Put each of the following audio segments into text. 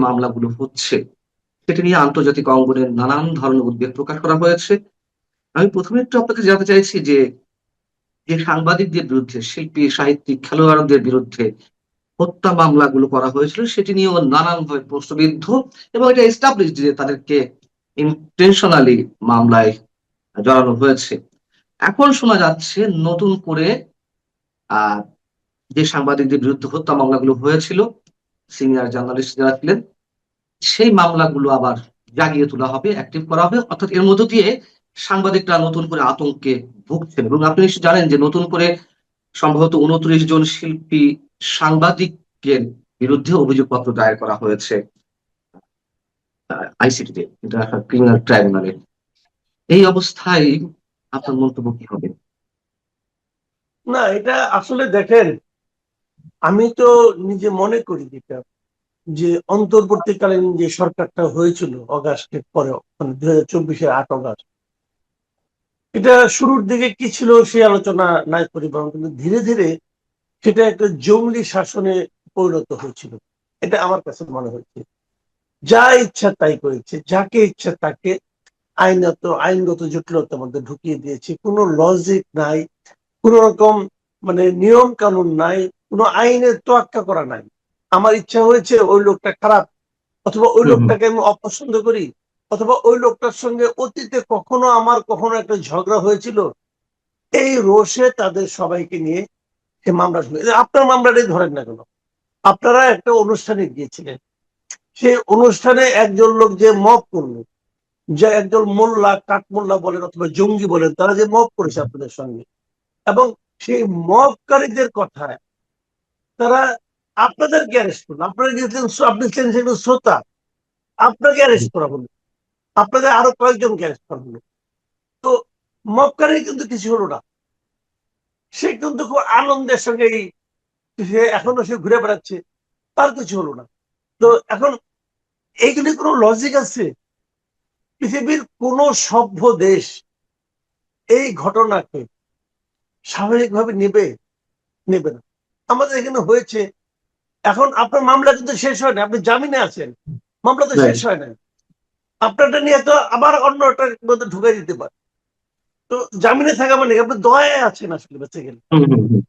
মামলাগুলো হচ্ছে সেটা নিয়ে আন্তর্জাতিক অঙ্গনে নানান ধরনের উদ্বেগ প্রকাশ করা হয়েছে। আমি প্রথমে একটু আপনাকে জানতে চাইছি যে, যে সাংবাদিকদের বিরুদ্ধে, শিল্পী, সাহিত্যিক, খেলোয়াড়দের বিরুদ্ধে হত্যা মামলাগুলো করা হয়েছিল সেটি নিয়েও নানানভাবে প্রশ্নবিদ্ধ এবং এটা এস্টাবলিশড যে তাদেরকে ইনটেনশনালি মামলায় জড়ানো হয়েছে। এখন শোনা যাচ্ছে নতুন করে আহ যে সাংবাদিকদের বিরুদ্ধে হত্যা মামলাগুলো হয়েছিল, সিনিয়র জার্নালিস্ট যারা ছিলেন, সেই মামলাগুলো আবার জাগিয়ে তোলা হবে, অ্যাক্টিভ করা হবে। অর্থাৎ এর মধ্য দিয়ে সাংবাদিকরা নতুন করে আতঙ্কে ভুগছেন এবং আপনি নিশ্চয়ই জানেন যে নতুন করে সম্ভবত ২৯ জন শিল্পী, সাংবাদিকের বিরুদ্ধে অভিযোগপত্র দায়ের করা হয়েছে আইসিটিতে, ইন্টারন্যাশনাল ক্রিমিনাল ট্রাইব্যুনালে। এই অবস্থায় আপনার মন্তব্য কি হবে? না, এটা আসলে দেখেন, আমি তো নিজে মনে করি যেটা, যে অন্তর্বর্তীকালীন যে সরকারটা হয়েছিল অগাস্টের পরে, মানে 2024-এর 8 অগাস্ট, এটা শুরুর দিকে কি ছিল সেই আলোচনা নাই করি, বরং কিন্তু ধীরে ধীরে সেটা একটা জঙ্গলি শাসনে পরিণত হয়েছিল। এটা আমার কাছে মনে হচ্ছে। যা ইচ্ছা তাই করেছে, যাকে ইচ্ছা তাকে আইনগত জটিলতার মধ্যে ঢুকিয়ে দিয়েছে। কোনো লজিক নাই, কোন রকম মানে নিয়ম কানুন নাই, কোনো আইনের তোয়াক্কা করা নাই। আমার ইচ্ছা হয়েছে ওই লোকটা খারাপ, অথবা ওই হুম, হুম। লোকটাকে আমি অপছন্দ করি, অথবা ওই লোকটার সঙ্গে অতীতে কখনো একটা ঝগড়া হয়েছিল, এই রোষে তাদের সবাইকে নিয়ে সে মামলা শুনে। আপনার মামলাটাই ধরেন না কেন, আপনারা একটা অনুষ্ঠানে গিয়েছিলেন, সেই অনুষ্ঠানে একজন লোক যে মব করলো, যে একজন মোল্লা, কাঠমোল্লা বলেন অথবা জঙ্গি বলেন, তারা যে মব করেছে আপনাদের সঙ্গে, এবং সেই মবকারীদের কথায় তারা আপনাদেরকে অ্যারেস্ট করলো। আপনারা গিয়েছিলেন, আপনি ছিলেন সেখানে শ্রোতা, আপনাকে অ্যারেস্ট করা হলো, আপনাদের আরো কয়েকজনকে অ্যারেস্ট করা হলো। তো মক্কারে কিন্তু কিছু হলো না, সে কিন্তু খুব আনন্দের সঙ্গে সে এখনো সে ঘুরে বেড়াচ্ছে, তার কিছু হলো না। তো এখন এইগুলি কোনো লজিক আছে? পৃথিবীর কোন সভ্য দেশ এই ঘটনাকে স্বাভাবিকভাবে নেবে? নেবে না। আমাদের এখানে হয়েছে। এখন আপনার মামলা কিন্তু শেষ হয় না, আপনি জামিনে আছেন, মামলা তো শেষ রাইট। হয় না। আপনারটা নিয়ে তো আবার অন্যটার মধ্যে ঢুকাই দিতে পারে। তো জামিনে থাকা মানে আপনি দয়ায় আছেন আসলে, বেঁচে গেলে। হুম, হুম, হুম।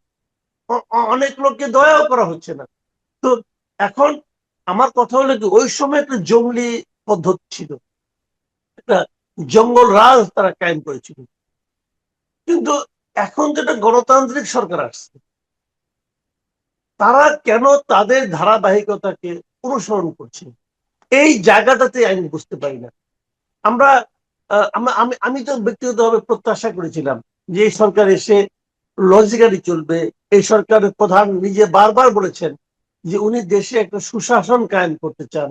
অনেক লোককে দয়াও করা হচ্ছে না। তো এখন আমার কথা হলো কি, ওই সময় একটা জঙ্গলি পদ্ধতি ছিল, একটা জঙ্গল রাজ তারা কায়েম করেছিল। কিন্তু এখন যেটা গণতান্ত্রিক সরকার আসছে, তারা কেন তাদের ধারাবাহিকতাকে অনুসরণ করছে, এই জায়গাটাতে আমি বুঝতে পারি না। আমরা আমি আমি তো ব্যক্তিগতভাবে প্রত্যাশা করেছিলাম যে এই সরকার এসে লজিক্যালি চলবে। এই সরকারের প্রধান নিজে বারবার বলেছেন যে উনি দেশে একটা সুশাসন কায়েম করতে চান,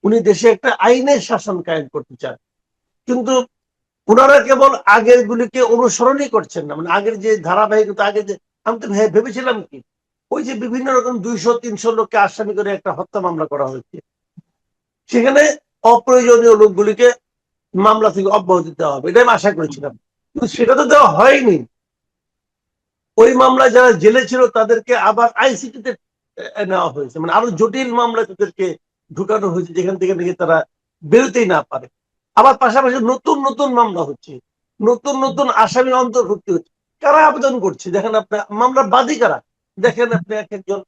উনি দেশে একটা আইনের শাসন কায়েম করতে চান। কিন্তু ওনারা কেবল আগের গুলিকে অনুসরণই করছেন না, মানে আগের যে ধারাবাহিকতা, আগে যে আমি তো ভেবেছিলাম কি, ওই যে বিভিন্ন রকম 200-300 লোককে আসামি করে একটা হত্যা মামলা করা হয়েছে, সেখানে অপ্রয়োজনীয় লোকগুলিকে মামলা থেকে অব্যাহতি দেওয়া হবে, এটা আমি আশা করেছিলাম। কিন্তু সেটা তো দেওয়া হয়নি। ওই মামলায় যারা জেলে ছিল তাদেরকে আবার আইসিটিতে নেওয়া হয়েছে, মানে আরো জটিল মামলা তাদেরকে ঢুকানো হয়েছে, যেখান থেকে নাকি তারা বেরোতেই না পারে। আবার পাশাপাশি নতুন নতুন মামলা হচ্ছে, নতুন নতুন আসামি অন্তর্ভুক্তি হচ্ছে। কারা আবেদন করছে দেখেন আপনি, মামলার বাদী কারা দেখেন আপনি, এক একজন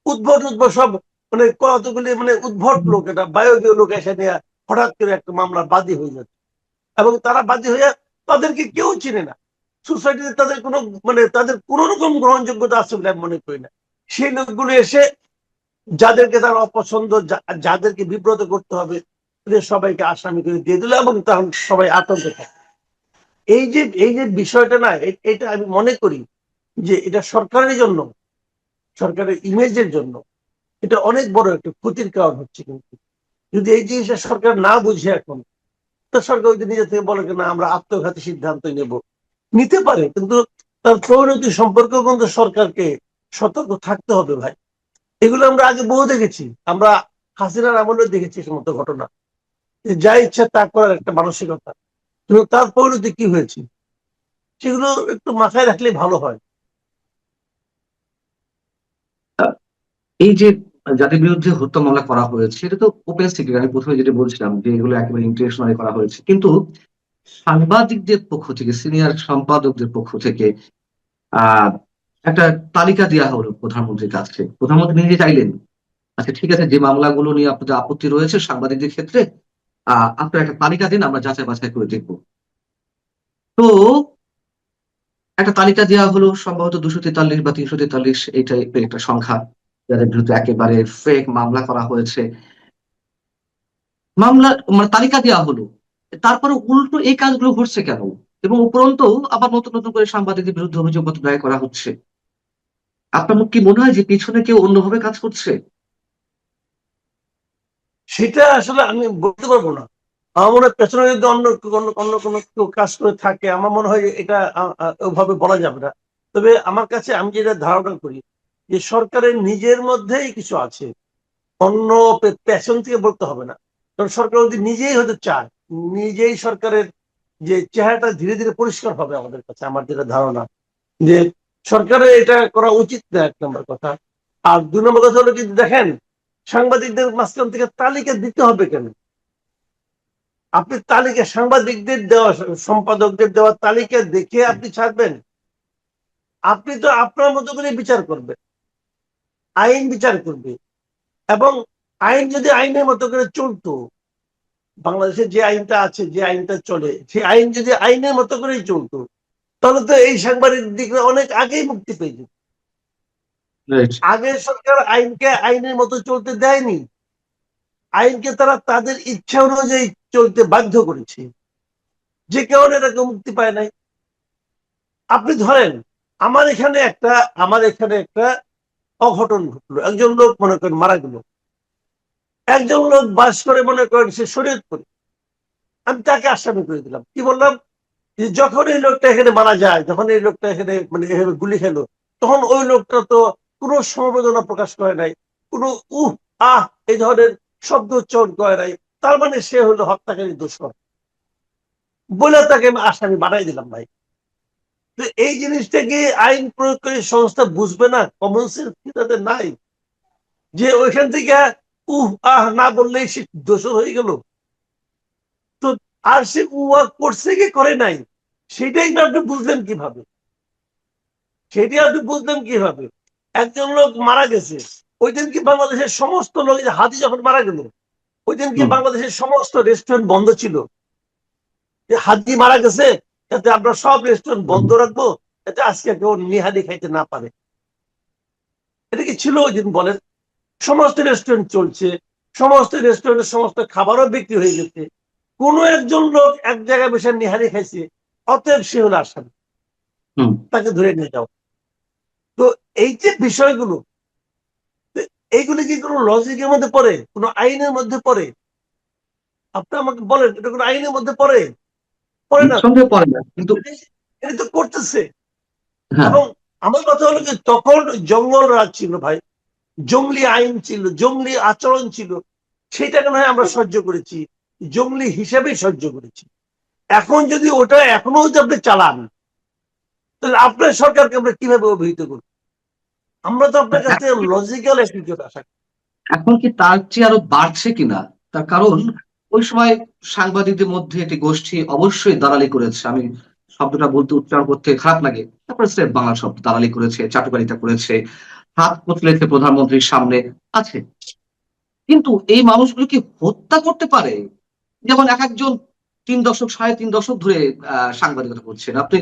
উদ্ভট উদ্ভট সব, মানে কতগুলি মানে উদ্ভট লোক, এটা বায়বীয় লোক এসে নিয়ে হঠাৎ করে একটা মামলার বাদী হয়ে যাচ্ছে, এবং তারা বাদী হয়ে তাদেরকে কেউ চিনে না। সোসাইটিতে তাদের কোনো মানে তাদের কোন রকম গ্রহণযোগ্যতা আছে বলে আমি মনে করি না। সেই লোকগুলো এসে যাদেরকে তার অপছন্দ, যাদেরকে বিব্রত করতে হবে, এদের সবাইকে আসামি করে দিয়ে দিল, এবং তখন সবাই আতঙ্কে থাকে। এই যে বিষয়টা না, এটা আমি মনে করি যে এটা সরকারের জন্য, সরকারের ইমেজের জন্য এটা অনেক বড় একটা ক্ষতির কারণ হচ্ছে। কিন্তু যদি এই জিনিসটা সরকার না বুঝে এখন, তো সরকার ওই নিজে থেকে বলে না আমরা আত্মঘাতী সিদ্ধান্ত নেব, নিতে পারে, কিন্তু তার পরিণতি সম্পর্কেও কিন্তু সরকারকে সতর্ক থাকতে হবে ভাই। এগুলো আমরা আগে বহু দেখেছি, আমরা হাসিনার আমলে দেখেছি এই সমস্ত ঘটনা, যে যা ইচ্ছা তা করার একটা মানসিকতা, কিন্তু তার পরিণতি কি হয়েছে সেগুলো একটু মাথায় রাখলে ভালো হয়। আহ, এই যে যাদের বিরুদ্ধে হত্যা মামলা করা হয়েছে এটা তো ওপেন সিক্রেট। আমি প্রথমে যেটা বলছিলাম যে এগুলো একেবারে ইন্টেনশনালি করা হয়েছে, কিন্তু সাংবাদিকদের পক্ষ থেকে, সিনিয়র সম্পাদকদের পক্ষ থেকে আহ একটা তালিকা দেওয়া হলো প্রধানমন্ত্রীর কাছে। প্রধানমন্ত্রী নিজে চাইলেন, আচ্ছা ঠিক আছে, যে মামলাগুলো নিয়ে আপনাদের আপত্তি রয়েছে সাংবাদিকদের ক্ষেত্রে, আপনারা একটা তালিকা দিন, আমরা যাচাই বাছাই করে দেখবো। তো একটা তালিকা দেওয়া হলো, সম্ভবত 243 বা 343 এই টাইপের একটা সংখ্যা, যাদের বিরুদ্ধে একেবারে ফেক মামলা করা হয়েছে। মামলা মানে তালিকা দেওয়া হলো, তারপরে উল্টো এই কাজগুলো ঘটছে কেন? এবং উপরন্তু আবার নতুন নতুন করে সাংবাদিকদের বিরুদ্ধে অভিযোগপত্র দায়ের করা হচ্ছে। আপনার কি মনে হয় যে পিছনে কেউ অন্যভাবে কাজ করছে? সেটা আসলে আমি বলতে পারবো না। আমার মনে হয় পেছনে যদি অন্য অন্য অন্য কোনো কেউ কাজ করে থাকে, আমার মনে হয় এটা ওভাবে বলা যাবে না। তবে আমার কাছে আমি যেটা ধারণা করি যে সরকারের নিজের মধ্যেই কিছু আছে, অন্য পেছন থেকে বলতে হবে না। কারণ সরকার যদি নিজেই হতে চায়, নিজেই সরকারের যে চেহারাটা ধীরে ধীরে পরিষ্কার হবে আমাদের কাছে, আমার যেটা ধারণা যে সরকারের এটা করা উচিত না, এক নম্বর কথা। আর দুই নম্বর কথা হলো, কিন্তু দেখেন সাংবাদিকদের মাঝখান থেকে তালিকা দিতে হবে কেন? আপনি তালিকা সাংবাদিকদের দেওয়া, সম্পাদকদের দেওয়া তালিকা দেখে আপনি ছাড়বেন? আপনি তো আপনার মতো করে বিচার করবেন, আইন বিচার করবে। এবং আইন যদি আইনের মতো করে চলতো, বাংলাদেশে যে আইনটা আছে, যে আইনটা চলে, সেই আইন যদি আইনের মতো করেই চলতো, তাহলে তো এই সাংবাদিকরা অনেক আগেই মুক্তি পেয়ে যেত। রাইট। আগের সরকার আইনকে আইনের মতো চলতে দেয়নি, আইনকে তারা তাদের ইচ্ছা অনুযায়ী চলতে বাধ্য করেছে, যে কারণে এটাকে মুক্তি পায় নাই। আপনি ধরেন আমার এখানে একটা অঘটন ঘটলো, একজন লোক মনে করেন মারা গেল, একজন লোক বাস করে মনে করেন সে শরীয়তপুরে, আমি তাকে আসামি করে দিলাম। কি বললাম যে যখন এই লোকটা এখানে মারা যায়, যখন এই লোকটা এখানে মানে এভাবে গুলি খেলো, তখন ওই লোকটা তো কোনো সমবেদনা প্রকাশ করে নাই, কোনো উহ আহ এই ধরনের শব্দ উচ্চারণ করে নাই, তার মানে সে হলো হত্যাকারী দোষর, বলে তাকে আমি আসামি বানাই দিলাম ভাই। তো এই জিনিসটা কি আইন প্রয়োগকারী সংস্থা বুঝবে না? কমন সেন্স কি তাদের নাই? যে ওইখান থেকে উহ আহ না বললেই সে দোষর হয়ে গেল? তো আর সে উহ আহ করছে কি করে নাই, সেটাই না আপনি বুঝলেন কিভাবে? সেটি আপনি বুঝলেন কিভাবে? একজন লোক মারা গেছে, ওই দিন কি বাংলাদেশের সমস্ত লোক, হাতি যখন মারা গেল, ওই দিন কি হুম। বাংলাদেশের সমস্ত রেস্টুরেন্ট বন্ধ ছিল? যে হাতি মারা গেছে, যাতে আমরা সব রেস্টুরেন্ট বন্ধ রাখবো, যাতে আজকে কেউ নিহারি খাইতে না পারে? এটা কি ছিল ওই দিন বলেন? সমস্ত রেস্টুরেন্ট চলছে, সমস্ত রেস্টুরেন্টের সমস্ত খাবারও বিক্রি হয়ে গেছে, কোন একজন লোক এক জায়গায় বসে নিহারি খাইছে, অতএব সে হলো আসামি, হুম। তাকে ধরে নিয়ে যাও। তো এই যে বিষয়গুলো, এইগুলি কি কোনো লজিকের মধ্যে পড়ে, কোনো আইনের মধ্যে পড়ে? আপনি আমাকে বলেন, এটা কোনো আইনের মধ্যে পড়ে? পড়ে না। নিঃসন্দেহে পড়ে না, কিন্তু এটা তো করতেছে। হ্যাঁ। এবং আমার কথা হলো যে তখন জঙ্গল রাজ ছিল ভাই, জঙ্গলি আইন ছিল, জঙ্গলি আচরণ ছিল, সেটাকে নয় আমরা সহ্য করেছি, জঙ্গলি হিসাবেই সহ্য করেছি। এখন যদি ওটা এখনো যদি আপনি চালান, তাহলে আপনার সরকারকে আমরা কিভাবে অভিহিত করব? আমরা তো আপনার কাছে লজিক্যাল অ্যাটিটিউড আশা করি। এখন কি তার চেয়ে আরো বাড়ছে কিনা? তার কারণ ওই সময় সাংবাদিকদের মধ্যে একটি গোষ্ঠী অবশ্যই দালালি করেছে। আমি শব্দটা বলতে, উচ্চারণ করতে খারাপ লাগে, তারপরে স্রেফ বাংলা শব্দ, দালালি করেছে, চাটুকারিতা করেছে, হাত কচলেছে প্রধানমন্ত্রীর সামনে, আছে। কিন্তু এই মানুষগুলো কি হত্যা করতে পারে? যেমন এক একজন 3 দশক, 3.5 দশক ধরে সাংবাদিকতা করছেন। আপনি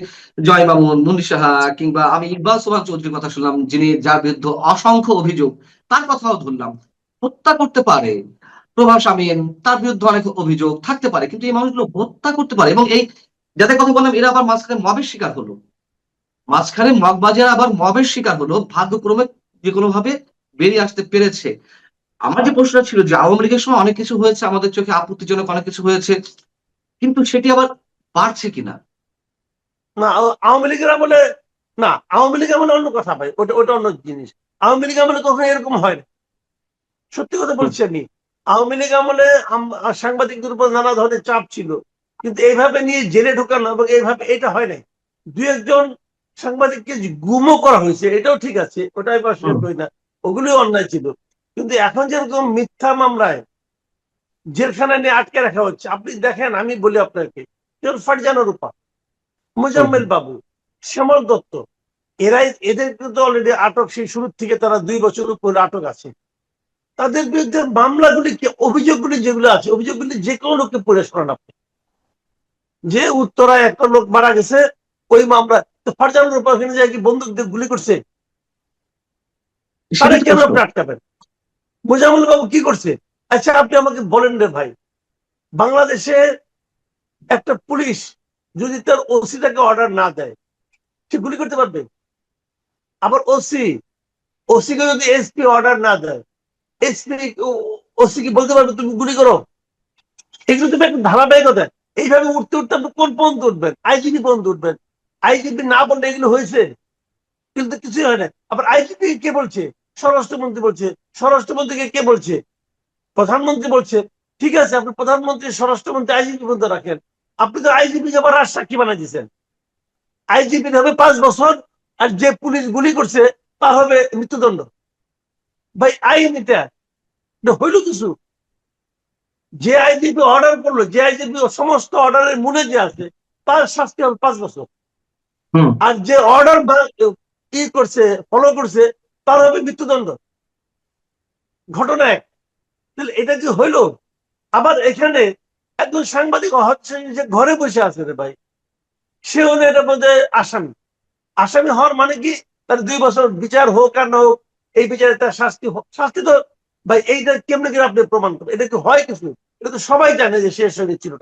জয় মামুন, মুন্নি সাহা, কিংবা আমি ইকবাল সোবহান চৌধুরীর কথা শুনলাম, যিনি, যার বিরুদ্ধে অসংখ্য অভিযোগ, তার কথাও ধরলাম। হত্যা করতে পারে। প্রভাস আমিন, তার বিরুদ্ধে অনেক অভিযোগ থাকতে পারে, কিন্তু এই মানুষগুলো হত্যা করতে পারে। এবং এই যাদের কথা বললাম, এরা আবার মাঝখানে মবের শিকার হলো, মাঝখানে মগবাজার আবার মবের শিকার হলো, ভাগ্যক্রমে যে কোনো ভাবে বেরিয়ে আসতে পেরেছে। আমার যে প্রশ্নটা ছিল যে আওয়ামী লীগের সময় অনেক কিছু হয়েছে, আমাদের চোখে আপত্তিজনক অনেক কিছু হয়েছে, কিন্তু সেটি আবার বাড়ছে কিনা? না, আওয়ামী লীগের আমলে, না আওয়ামী লীগ আমলে অন্য কথা ভাই, ওটা ওটা অন্য জিনিস। আওয়ামী লীগ আমলে কখনো এরকম হয় না, সত্যি কথা হুম। বলছি আমি। আওয়ামী লীগ আমলে সাংবাদিকদের উপর নানা ধরনের চাপ ছিল, কিন্তু এইভাবে নিয়ে জেলে ঢোকানো এবং এইভাবে এটা হয় নাই। দু একজন সাংবাদিককে গুমও করা হয়েছে, এটাও ঠিক আছে, ওটাই অস্বীকার হুম। করি না, ওগুলোই অন্যায় ছিল। কিন্তু এখন যেরকম মিথ্যা মামলায় জেলখানা নিয়ে আটকে রাখা হচ্ছে, আপনি দেখেন, আমি বলি আপনাকে, যেমন ফারজানা রূপা, মোজাম্মেল বাবু, শ্যামল দত্ত, এদের কিন্তু অলরেডি আটক, সেই শুরুর থেকে তারা 2 বছর উপরে আটক আছে। তাদের বিরুদ্ধে মামলাগুলি কি, অভিযোগগুলি যেগুলো আছে, অভিযোগগুলি যে কোনো লোককে পড়ে শোনান আপনি। যে উত্তরায় একটা লোক মারা গেছে, ওই মামলা তো ফারজানা রূপা ওখানে যায় কি বন্দুক দিয়ে গুলি করছে, তারা সেটাই তো কেন প্রশ্ন। আপনি আটকাবেন? মোজাম্মেল বাবু কি করছে? আচ্ছা আপনি আমাকে বলেন রে ভাই, বাংলাদেশে একটা পুলিশ যদি তার ওসিটাকে অর্ডার না দেয়, সে গুলি করতে পারবে? আবার ওসি কে যদি এসপি অর্ডার না দেয়, এসপি ওসি কি বলতে পারবে তুমি গুলি করো? এগুলো তুমি একটা ধারাবাহিকতা। এইভাবে উঠতে উঠতে আপনি কোন পর্যন্ত উঠবেন? আইজিপি পর্যন্ত উঠবেন। আইজিপি না বললে এগুলো হয়েছে, কিন্তু কিছুই হয় না। আবার আইজিপি কে বলছে? স্বরাষ্ট্রমন্ত্রী বলছে। স্বরাষ্ট্রমন্ত্রীকে কে বলছে? প্রধানমন্ত্রী বলছে। ঠিক আছে, আপনি প্রধানমন্ত্রী, স্বরাষ্ট্রমন্ত্রী, আইজিপি পর্যন্ত রাখেন। আপনি তো আইজিপি আবার রাজসাক্ষী বানাই দিচ্ছেন। আইজিপি হবে 5 বছর, আর যে পুলিশ গুলি করছে তার হবে মৃত্যুদণ্ড। ভাই আইন এটা হইল কিছু? যে আইজিপি অর্ডার করলো, যে আইজিপি সমস্ত অর্ডারের মূলে যে আছে, তার শাস্তি হবে 5 বছর। হুম। আর যে অর্ডার কি করছে, ফলো করছে, তার হবে মৃত্যুদণ্ড। ঘটনা এক। তাহলে এটা কি হইলো? আবার এখানে একজন সাংবাদিক হচ্ছে যে ঘরে বসে আছে রে ভাই, সে হলো এটার মধ্যে আসামি। আসামি হওয়ার মানে কি, তার 2 বছর বিচার হোক আর না হোক, এই বিচারে তার শাস্তি হোক। শাস্তি তো ভাই এইটা কেমনে করে আপনি প্রমাণ করবেন? এটা কি হয় কিছু? এটা তো সবাই জানে যে শেষ হয়ে ছিল।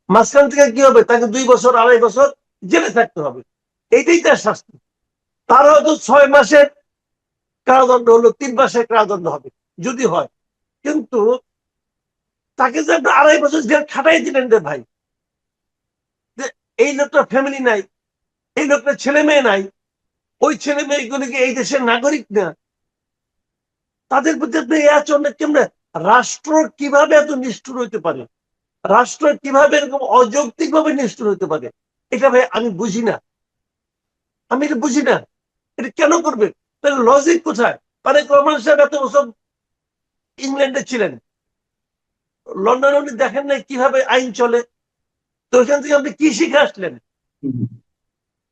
মাঝখান থেকে কি হবে? তাকে 2 বছর 2.5 বছর জেলে থাকতে হবে, এইটাই তার শাস্তি। তার হয়তো 6 মাসের কারাদণ্ড হলো, 3 মাসের কারাদণ্ড হবে যদি হয়। কিন্তু তাকে যে আপনি 2.5 বছর জেল খাটাই দিলেন রে ভাই, যে এই লোকটা ফ্যামিলি নাই, এই লোকটা ছেলে মেয়ে নাই, ওই ছেলে মেয়েগুলি কি এই দেশের নাগরিক না? তাদের প্রতি আপনি এই আচরণ কেমনে? রাষ্ট্র কিভাবে এত নিষ্ঠুর হইতে পারে? রাষ্ট্র কিভাবে এরকম অযৌক্তিক ভাবে নিষ্ঠুর হইতে পারে? এটা ভাই আমি বুঝি না। আমি এটা বুঝি না, এটা কেন করবে? তাহলে লজিক কোথায়? তারেক রহমান সাহেব এত বছর ইংল্যান্ডে ছিলেন, লন্ডনে উনি দেখেন নাই কিভাবে আইন চলে? তো ওইখান থেকে আপনি কি শিখে আসলেন?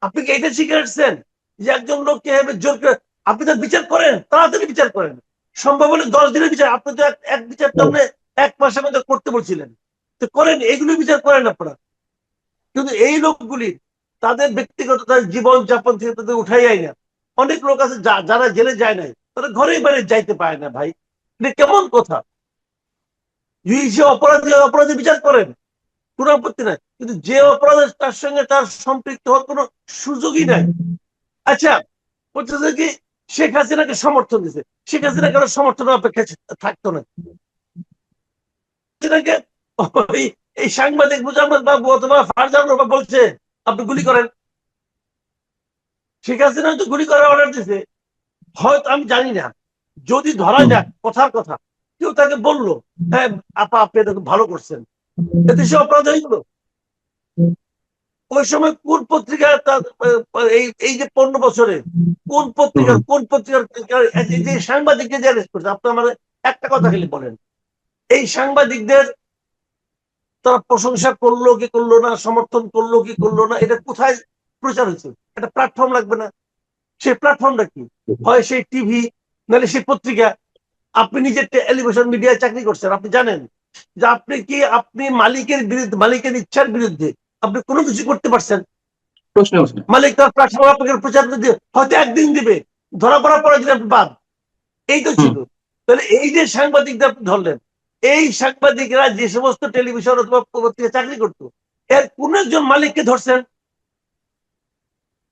আপনি কি এটা শিখে আসছেন যে একজন লোককে জোর করে আপনি তার বিচার করেন, তাড়াতাড়ি বিচার করেন, সম্ভব হলে 10 দিনের বিচার? আপনি তো এক বিচার তো আপনি 1 মাসের মধ্যে করতে বলছিলেন, তো করেন, এগুলো বিচার করেন আপনারা। কিন্তু এই লোকগুলি তাদের ব্যক্তিগত তাদের জীবন যাপন থেকে তাদের উঠাই না। অনেক লোক আছে যারা জেলে যায় নাই, তারা ঘরে বাইরে যাইতে পারে না ভাই। এটা কেমন কথা? যে অপরাধী অপরাধী বিচার করেন, কোন আপত্তি নাই, কিন্তু যে অপরাধের তার সঙ্গে তার সম্পৃক্ত হওয়ার কোনো সুযোগই নাই। আচ্ছা, বলতেছে কি শেখ হাসিনাকে সমর্থন দিছে, শেখ হাসিনা কারো সমর্থন অপেক্ষা থাকতো না। হাসিনাকে এই সাংবাদিক মুজাম্মেল বাবু অথবা ফারজান রহমান বলছে আপনি গুলি করেন। শেখ হাসিনা তো গুলি করার অর্ডার দিছে, হয়তো আমি জানি না, যদি ধরা যাক কথার কথা, কেউ তাকে বললো হ্যাঁ আপা আপনি এটা খুব ভালো করছেন, এতে সে অপরাধ হয়ে গেল। ওই সময় কোন পত্রিকা এই এই যে 15 বছরে কোন পত্রিকার এই যে সাংবাদিককে যে অ্যারেস্ট করছে, আপনি আমার একটা কথা খালি বলেন, এই সাংবাদিকদের তারা প্রশংসা করলো কি করলো না, সমর্থন করলো কি করলো না, এটা কোথায় প্রচার হয়েছে? একটা প্ল্যাটফর্ম লাগবে না? সেই প্ল্যাটফর্মটা কি? হয় সেই টিভি, নাহলে সেই পত্রিকা। আপনি নিজে টেলিভিশন মিডিয়ায় চাকরি করছেন, আপনি জানেন যে আপনি মালিকের বিরুদ্ধে, মালিকের ইচ্ছার বিরুদ্ধে আপনি কোনো কিছু করতে পারছেন? প্রশ্ন হচ্ছে না। মালিক তার প্ল্যাটফর্ম আপনাকে প্রচার দিয়ে হয়তো একদিন দিবে, ধরা পড়ার পরে দিন আপনি বাদ। এই তো হুম। ছিল। তাহলে এই যে সাংবাদিকদের আপনি ধরলেন, এই সাংবাদিকরা যে সমস্ত টেলিভিশন অথবা পত্রিকা চাকরি করতো, এর কোন একজন মালিককে ধরছেন?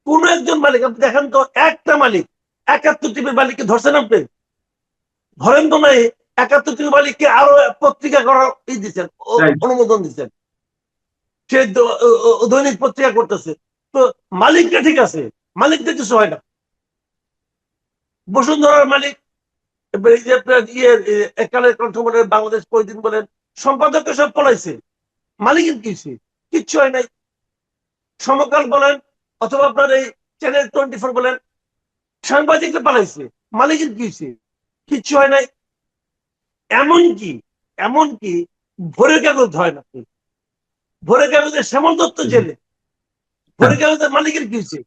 কোন একজন মালিক আপনি দেখেন তো, একটা মালিক 71 টিভির মালিককে ধরছেন আপনি? ধরেন তো নাই। 71 টিভির মালিককে আরো পত্রিকা করার দিচ্ছেন, রাইট। অনুমোদন দিচ্ছেন, সে দৈনিক পত্রিকা করতেছে। তো মালিকটা ঠিক আছে, মালিকটা কিছু হয় না। বসুন্ধরার মালিক, এই যে আপনার একালের কণ্ঠ বলেন, বাংলাদেশ প্রতিদিন বলেন, সম্পাদক সব পলাইছে, মালিকের কিছু কিচ্ছু হয় নাই। সমকাল বলেন অথবা আপনার এই চ্যানেল 24 বলেন, সাংবাদিকরা পালাইছে, মালিকের কি হয়েছে? কিচ্ছু হয় নাই। এমনকি এমনকি ভোরের কাগজ হয় না, ভোরের কাগজে শ্যামল দত্ত জেলে, ভোরের কাগজের মালিকের কি হয়েছে?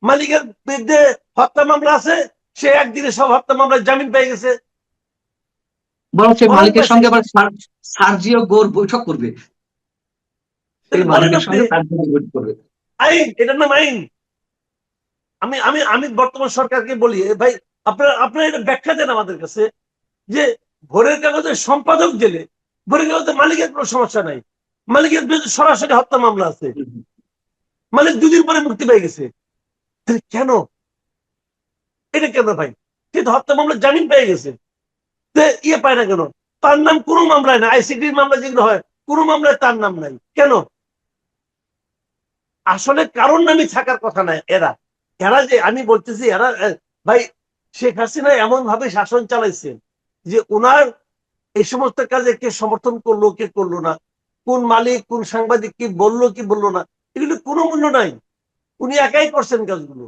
মালিকের বিরুদ্ধে হত্যা মামলা আছে, সে একদিনে সব হত্যা মামলায় জামিন পেয়ে গেছে। বরং সেই বলেন মালিকের পাইছে সঙ্গে কিনা? আবার সার্জিও গোর বৈঠক করবে, সেই বলেন মালিকের আপনি, সঙ্গে সার্জিও গোর বৈঠক করবে। আইন, এটার নাম আইন। আমি আমি আমি বর্তমান সরকারকে বলি, ভাই আপনারা আপনারা এটা ব্যাখ্যা দেন আমাদের কাছে, যে ভোরের কাগজের সম্পাদক জেলে, ভোরের কাগজের মালিকের কোনো সমস্যা নাই, মালিকের বিরুদ্ধে সরাসরি হত্যা মামলা আছে, মালিক দুদিন পরে মুক্তি পেয়ে গেছে। কেন? এটা কেন ভাই? সে তো হত্যা মামলা জামিন পেয়ে গেছে, ইয়ে পায় না কেন? তার নাম কোনো মামলায় না, আইসিটির মামলা যেগুলো হয় কোনো মামলায় তার নাম নাই কেন? আসলে কারোর নামই থাকার কথা না। এরা এরা যে আমি বলতেছি, এরা ভাই শেখ হাসিনা এমন ভাবে শাসন চালাইছে যে ওনার এই সমস্ত কাজে কে সমর্থন করলো কে করলো না, কোন মালিক কোন সাংবাদিক কি বললো কি বললো না, এগুলো কোনো মূল্য নাই। উনি একাই করছেন কাজগুলো,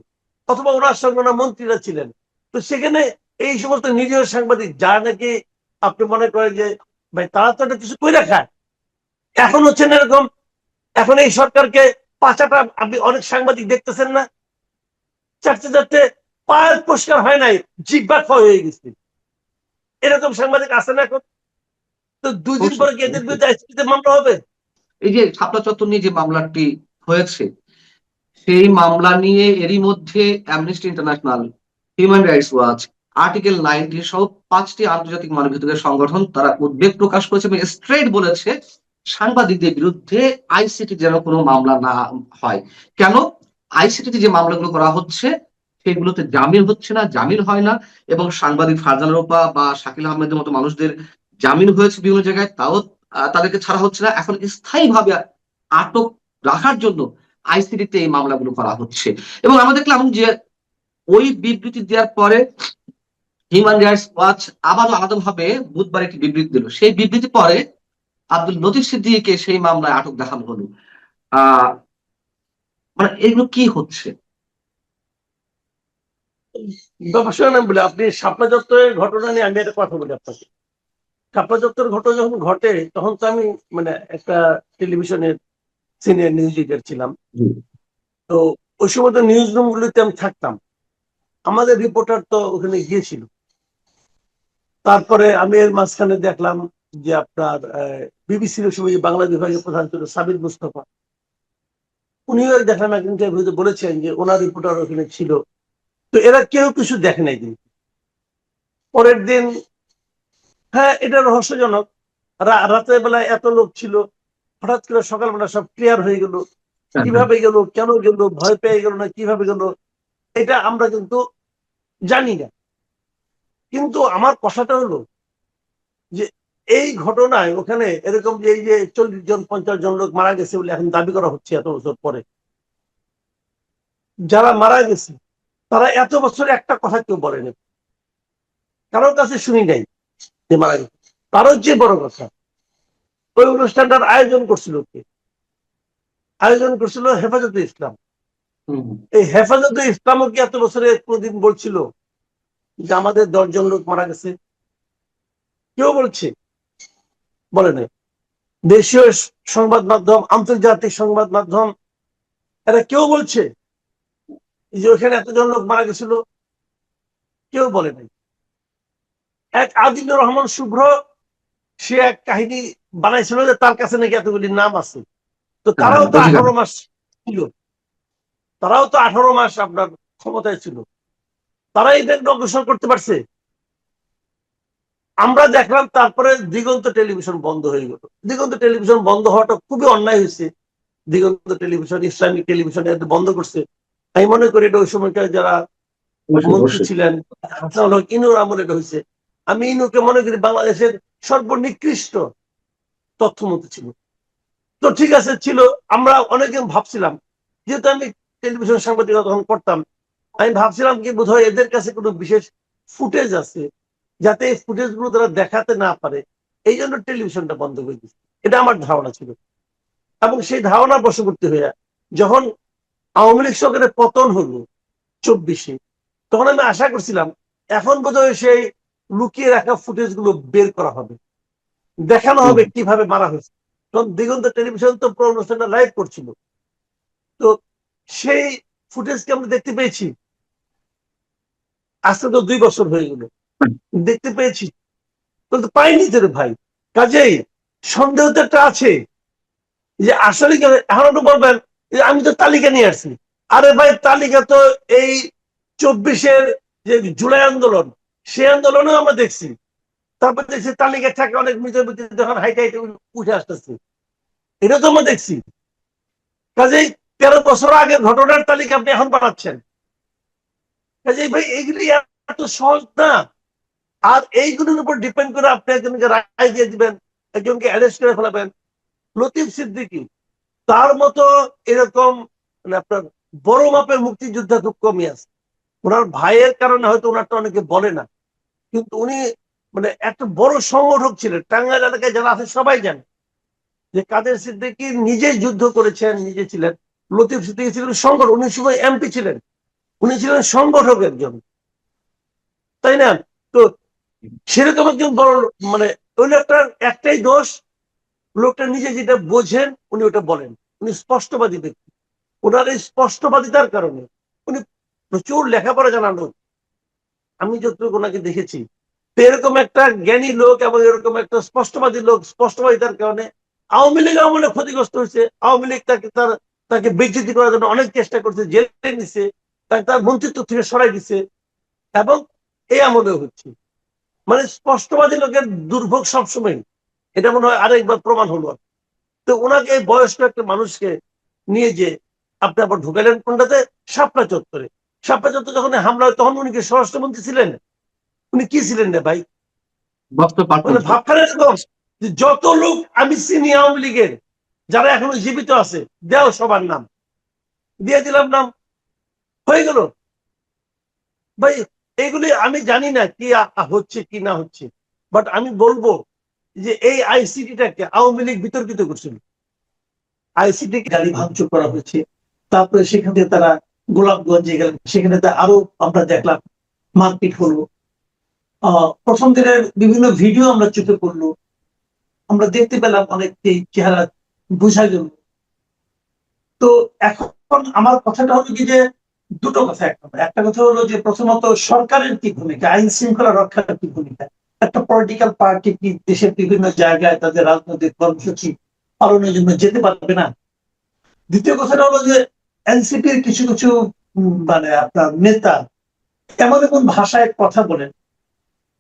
অথবা ওনার সঙ্গে ওনার মন্ত্রীরা ছিলেন। তো সেখানে এই সমস্ত নিরীহ সাংবাদিক যারা নাকি আপনি মনে করেন যে ভাই তারা তো একটা কিছু করে খায়, এখন হচ্ছেন এরকম। এখন এই সরকারকে পাঁচাটা আপনি অনেক সাংবাদিক দেখতেছেন না, চারটে চারটে পায়ের পরিষ্কার হয় নাই, জিব্বা ক্ষয় হয়ে গেছে, এরকম সাংবাদিক আছে না এখন? তো 2 দিন অবশ্যই, পরে কি এদের অবশ্যই। বিরুদ্ধে আইসিটিতে মামলা হবে? এই যে শাপলা চত্বর নিয়ে যে মামলাটি হয়েছে, সেই মামলা নিয়ে এরই মধ্যে amnesty international, human rights watch, article 19 সহ 5টি আন্তর্জাতিক মানবাধিকার সংগঠন তারা উদ্বেগ প্রকাশ করেছে এবং স্ট্রেট বলেছে সাংবাদিকদের বিরুদ্ধে আইসিটি যেন কোনো মামলা না হয়। কেন? আইসিটিতে যে মামলাগুলো করা হচ্ছে সেগুলোতে জামিন হচ্ছে না, জামিন হয় না, এবং সাংবাদিক ফারজানা রূপা বা শাকিল আহমেদের মতো মানুষদের জামিন হয়েছে বিভিন্ন জায়গায়, তাও তাদেরকে ছাড়া হচ্ছে না। এখন স্থায়ীভাবে আটক রাখার জন্য আইসিটিতে এই মামলাগুলো করা হচ্ছে। এবং আমরা দেখলাম যে ওই বিবৃতি দেওয়ার পরে হিউম্যান রাইটস ওয়াচ আবারও আলাদাভাবে বুধবার একটি বিবৃতি দিল। সেই বিবৃতি পরে আব্দুল লতিফ সিদ্দিকীকে সেই মামলায় আটক দেখানো হলো। আহ মানে এগুলো কি হচ্ছে? ব্যাপার নাম বলে আপনি শাপলা চত্বরের ঘটনা নিয়ে আমি একটা কথা বলি আপনাকে। শাপলা চত্বরের ঘটনা যখন ঘটে তখন তো আমি মানে একটা টেলিভিশনের সিনিয়র নিউজ এডিটর ছিলাম। তো ওই সময় তো নিউজ রুম গুলিতে আমি থাকতাম, আমাদের রিপোর্টার তো ওখানে গিয়েছিল। তারপরে আমি এর মাঝখানে দেখলাম যে আপনার বিবিসির ওই সময় বাংলা বিভাগের প্রধান ছিল সাবির মুস্তফা, উনিও দেখলাম এক ইন্টারভিউতে বলেছেন যে ওনার রিপোর্টার ওখানে ছিল। তো এরা কেউ কিছু দেখে নাই। কিন্তু পরের দিন, হ্যাঁ এটা রহস্যজনক, রাতের বেলায় এত লোক ছিল, হঠাৎ করে সকালবেলা সব ক্লিয়ার হয়ে গেল। কিভাবে গেল, কেন গেল, ভয় পেয়ে গেল না কিভাবে গেল, এটা আমরা কিন্তু জানি না। কিন্তু আমার কথাটা হলো যে এই ঘটনায় ওখানে এরকম যে এই যে 40 জন 50 জন লোক মারা গেছে বলে এখন দাবি করা হচ্ছে এত বছর পরে, যারা মারা গেছে তারা এত বছর একটা কথা কেউ বলেনি, কারোর কাছে শুনি নাই যে মারা গেছে। তারও যে বড় কথা, ওই অনুষ্ঠানটার আয়োজন করছিল কে? আয়োজন করছিল হেফাজতে ইসলাম। এই হেফাজতে ইসলামও কি এত বছরে কোনদিন বলছিল যে আমাদের 10 জন লোক মারা গেছে? কেউ বলছে? বলে নাই। দেশীয় সংবাদ মাধ্যম, আন্তর্জাতিক সংবাদ মাধ্যম, এরা কেউ বলছে যে ওখানে এতজন লোক মারা গেছিল? কেউ বলে নাই। এক আদিলুর রহমান শুভ্র, সে এক কাহিনী বানাইছিল যে তার কাছে নাকি এতগুলি নাম আছে। তো তারাও তো 18 মাস ছিল, তারাও তো 18 মাস আপনার ক্ষমতায় ছিল, তারা এই ব্যাংক অগ্রসর করতে পারছে? আমরা দেখলাম তারপরে দিগন্ত টেলিভিশন বন্ধ হয়ে গেল। দিগন্ত টেলিভিশন বন্ধ হওয়াটা খুবই অন্যায় হয়েছে। দিগন্ত টেলিভিশন, ইসলামিক টেলিভিশন বন্ধ করছে। আমি মনে করি এটা ওই সময়কার যারা মন্ত্রী ছিলেন হাসানুল হক ইনুর আমলে এটা হয়েছে। আমি ইনুকে মনে করি বাংলাদেশের সর্বনিকৃষ্ট তথ্যমন্ত্রী ছিল। তো ঠিক আছে ছিল, আমরা অনেকে ভাবছিলাম, যেহেতু আমি টেলিভিশন সাংবাদিকতা তখন করতাম, আমি ভাবছিলাম কি বোধহয় এদের কাছে কোনো বিশেষ ফুটেজ আছে, যাতে এই ফুটেজ গুলো তারা দেখাতে না পারে, এই জন্য টেলিভিশনটা বন্ধ করে দিচ্ছে। এটা আমার ধারণা ছিল। এবং সেই ধারণা বশবর্তী হয়ে যখন আওয়ামী লীগ সরকারের পতন হলো 24-এ, তখন আমি আশা করছিলাম এখন বোধহয় সেই লুকিয়ে রাখা ফুটেজ গুলো বের করা হবে। দেখানো হবে কিভাবে মারা হয়েছে। তখন দিগন্ত টেলিভিশন তো পুরো অনুষ্ঠানটা লাইভ করছিল। তো সেই ফুটেজকে আমরা দেখতে পেয়েছি, আজকে তো 2 বছর হয়ে গেল, দেখতে পেয়েছি, কিন্তু পাইনি তো রে ভাই। কাজেই সন্দেহ তো একটা আছে যে আসলে এখন একটু বলবেন যে আমি তো তালিকা নিয়ে আসছি। আরে ভাই, তালিকা তো এই 24-এর যে জুলাই আন্দোলন, সেই আন্দোলনেও আমরা দেখছি। তারপর দেখছি তালিকা থাকে অনেক মৃত ব্যক্তি যখন হাইটে হাইটে উঠে আসতেছে, এটা তো আমরা দেখছি। কাজেই 13 বছর আগের ঘটনার তালিকা আপনি এখন বানাচ্ছেন। কাজেই ভাই এগুলি এত সহজ না। আর এইগুলোর উপর ডিপেন্ড করে আপনি একজনকে রায় দিয়ে দিবেন, একজনকে অ্যারেস্ট করে ফেলাবেন। লতিফ সিদ্দিকী তার মতো এরকম মানে আপনার বড় মাপের মুক্তিযোদ্ধা খুব কমই আছে। ওনার ভাইয়ের কারণে হয়তো ওনারটা অনেকে বলে না, কিন্তু উনি মানে একটা বড় সংগঠক ছিলেন। টাঙ্গাইল এলাকায় যারা আছে সবাই জানে যে কাদের সিদ্দিকী নিজে যুদ্ধ করেছেন, নিজে ছিলেন। লতিফ সিদ্দিকী ছিলেন সংগঠক, উনি সময় এমপি ছিলেন, উনি ছিলেন সংগঠক একজন, তাই না? তো সেরকম একজন বড় মানে ওই লোকটার একটাই দোষ, লোকটা নিজে যেটা বোঝেন উনি ওটা বলেন। উনি স্পষ্টবাদী ব্যক্তি। ওনার এই স্পষ্টবাদিতার কারণে উনি প্রচুর লেখাপড়া জানা লোক, আমি যতটুকু ওনাকে দেখেছি। তো এরকম একটা জ্ঞানী লোক এবং এরকম একটা স্পষ্টবাদী লোক, স্পষ্টবাদিতার কারণে আওয়ামী লীগ আমলে ক্ষতিগ্রস্ত হয়েছে। আওয়ামী লীগ তাকে বিচ্যুতি করার জন্য অনেক চেষ্টা করছে, জেলে নিছে, তার মন্ত্রিত্ব থেকে সরাই দিছে, এবং এই আমলেও হচ্ছে। মানে স্পষ্টবাদী লোকের দুর্ভোগ সবসময়, এটা মনে হয় আরেকবার প্রমাণ হলো। তো ওনাকে এই বয়স্ক একটা মানুষকে নিয়ে যে আপনি আবার ঢুকালেন কোনটাতে, শাপলা চত্বরে। শাপলা চত্বরে যখন হামলা হয় তখন উনি কি স্বরাষ্ট্রমন্ত্রী ছিলেন? উনি কি ছিলেন না ভাই? বস্ত্র মানে পাল্টানো। ভাবখান এরকম যে যত লোক আমি চিনি আওয়ামী লীগের যারা এখনো জীবিত আছে, দেও সবার নাম, দিয়ে দিলাম নাম, হয়ে গেল ভাই। এইগুলি আমি জানি না কি হচ্ছে কি না হচ্ছে, বাট আমি বলবো যে এই আইসিটিটাকে আওয়ামী লীগ বিতর্কিত করছিল। আইসিটি গাড়ি ভাঙচুর করা হয়েছে, তারপরে সেখান থেকে তারা গোলাপগঞ্জে গেলেন, সেখানে আরো আমরা দেখলাম মারপিট হলো। প্রথম দিনের বিভিন্ন ভিডিও আমরা চোখে পড়লো, আমরা দেখতে পেলাম অনেকটি চেহারা বোঝা গেল। তো এখন আমার কথাটা হলো কি যে দুটো কথা। একটা কথা হলো যে প্রথমত সরকারের কি ভূমিকা, আইন শৃঙ্খলা রক্ষার কি ভূমিকা। একটা পলিটিক্যাল পার্টি কি দেশের বিভিন্ন জায়গায় তাদের রাজনৈতিক কর্মসূচি পালনের জন্য যেতে পারবে না? দ্বিতীয় কথাটা হলো যে এনসিপির কিছু কিছু মানে আপনার নেতা এমন এমন ভাষায় কথা বলেন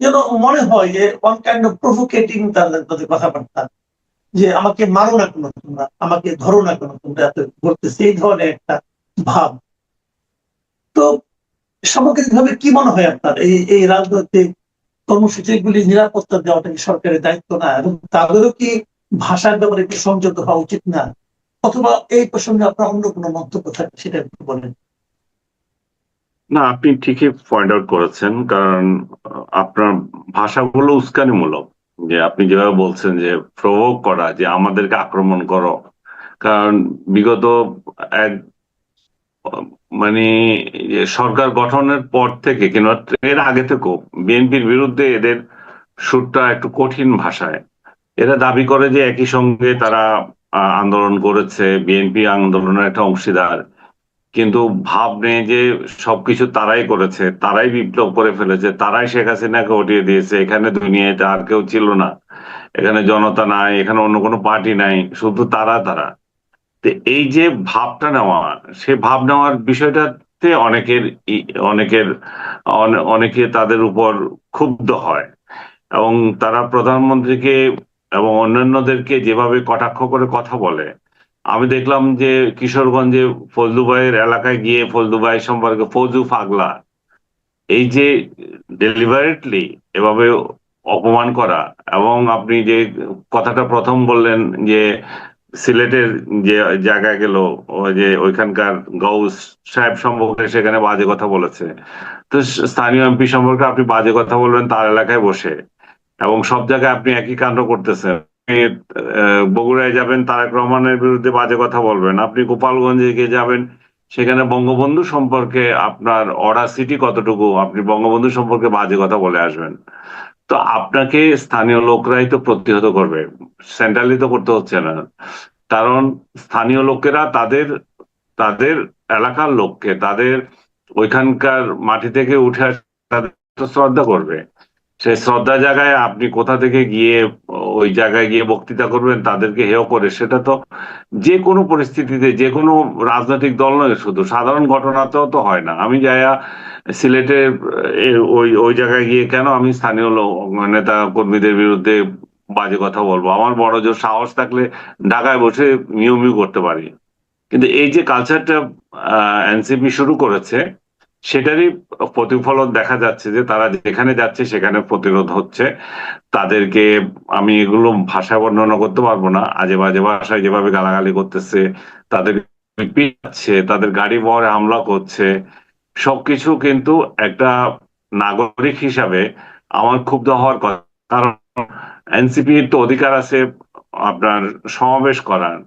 যেন মনে হয় যে ওয়ান কাইন্ড অফ প্রভোকেটিং তাদের কথাবার্তা, যে আমাকে মারো না কেন তোমরা, আমাকে ধরো না কেন তোমরা, এত বলতেছে, এই ধরনের একটা ভাব। তো সামগ্রিকভাবে কি মনে হয় আপনার এই এই রাজনৈতিক কর্মসূচিগুলি নিরাপত্তা দেওয়াটা কি সরকারের দায়িত্ব না, এবং তাদেরও কি ভাষার ব্যাপারে একটু সংযত হওয়া উচিত না? অথবা এই প্রসঙ্গে আপনার অন্য কোনো মন্তব্য থাকে সেটা একটু বলেন। না, আপনি ঠিকই পয়েন্ট আউট করেছেন, কারণ আপনার ভাষাগুলো উস্কানিমূলক। যে আপনি যেভাবে বলছেন যে প্রভোগ করা, যে আমাদেরকে আক্রমণ করো। কারণ বিগত এক মানে সরকার গঠনের পর থেকে কিংবা এর আগে থেকেও বিএনপির বিরুদ্ধে এদের সুরটা একটু কঠিন ভাষায়। এরা দাবি করে যে একই সঙ্গে তারা আন্দোলন করেছে, বিএনপি আন্দোলনের একটা অংশীদার, কিন্তু ভাব নেই যে সবকিছু তারাই করেছে, তারাই বিপ্লব করে ফেলেছে, তারাই শেখ হাসিনাকে হটিয়ে দিয়েছে। এখানে দুনিয়াতে আর কেউ ছিল না, এখানে জনতা নাই, এখানে অন্য কোনো পার্টি নাই, শুধু তারা তারা। তো এই যে ভাবটা নেওয়া, সে ভাব নেওয়ার বিষয়টাতে অনেকের অনেকে তাদের উপর ক্ষুব্ধ হয়, এবং তারা প্রধানমন্ত্রীকে এবং অন্যান্যদেরকে যেভাবে কটাক্ষ করে কথা বলে। আমি দেখলাম যে কিশোরগঞ্জে ফজলু ভাইয়ের এলাকায় গিয়ে ফজলু ভাই সম্পর্কে ফৌজু পাগলা, এই যে ডেলিভারেটলি এভাবে অপমান করা। এবং আপনি যে কথাটা প্রথম বললেন যে সিলেটের যে জায়গায় গেল, ওই যে ওইখানকার গৌস সাহেব সম্পর্কে সেখানে বাজে কথা বলেছে। তো স্থানীয় এমপি সম্পর্কে আপনি বাজে কথা বলবেন তার এলাকায় বসে, এবং সব জায়গায় আপনি একই কাণ্ড করতেছেন। আপনি বগুড়ায় যাবেন, তারেক রহমানের বিরুদ্ধে বাজে কথা বলবেন। আপনি গোপালগঞ্জে গিয়ে যাবেন, সেখানে বঙ্গবন্ধু সম্পর্কে আপনার অডাসিটি কতটুকু, আপনি বঙ্গবন্ধু সম্পর্কে বাজে কথা বলে আসবেন। তো আপনাকে স্থানীয় লোকরাই তো প্রতিহত করবে, সেন্ট্রালি তো করতে হচ্ছে না। কারণ স্থানীয় লোকেরা তাদের তাদের এলাকার লোককে, তাদের ওইখানকার মাটি থেকে উঠে আসে তাদের তো শ্রদ্ধা করবে। সেই শ্রদ্ধা জায়গায় আপনি কোথা থেকে গিয়ে ওই জায়গায় গিয়ে বক্তৃতা করবেন তাদেরকে হেয় করে, সেটা তো যে কোনো পরিস্থিতিতে যে কোনো রাজনৈতিক দল নয়, শুধু সাধারণ ঘটনাতেও তো হয় না। আমি যাইয়া সিলেটের ওই ওই জায়গায় গিয়ে কেন আমি স্থানীয় নেতা কর্মীদের বিরুদ্ধে বাজে কথা বলবো? আমার বড় জোর সাহস থাকলে ঢাকায় বসে মিউ মিউ করতে পারি। কিন্তু এই যে কালচারটা এনসিপি শুরু করেছে, সেটারই প্রতিফলন দেখা যাচ্ছে যে তারা যেখানে যাচ্ছে সেখানে প্রতিরোধ হচ্ছে তাদেরকে। আমি এগুলো ভাষায় বর্ণনা করতে পারবো না, আজে বাজে ভাষায় যেভাবে গালাগালি করতেছে, তাদের পিটাচ্ছে, তাদের গাড়ি বহরে হামলা করছে, সবকিছু কিন্তু একটা নাগরিক হিসাবে আমার ক্ষুব্ধ হওয়ার কথা। কারণ এনসিপির তো অধিকার আছে আপনার সমাবেশ করার,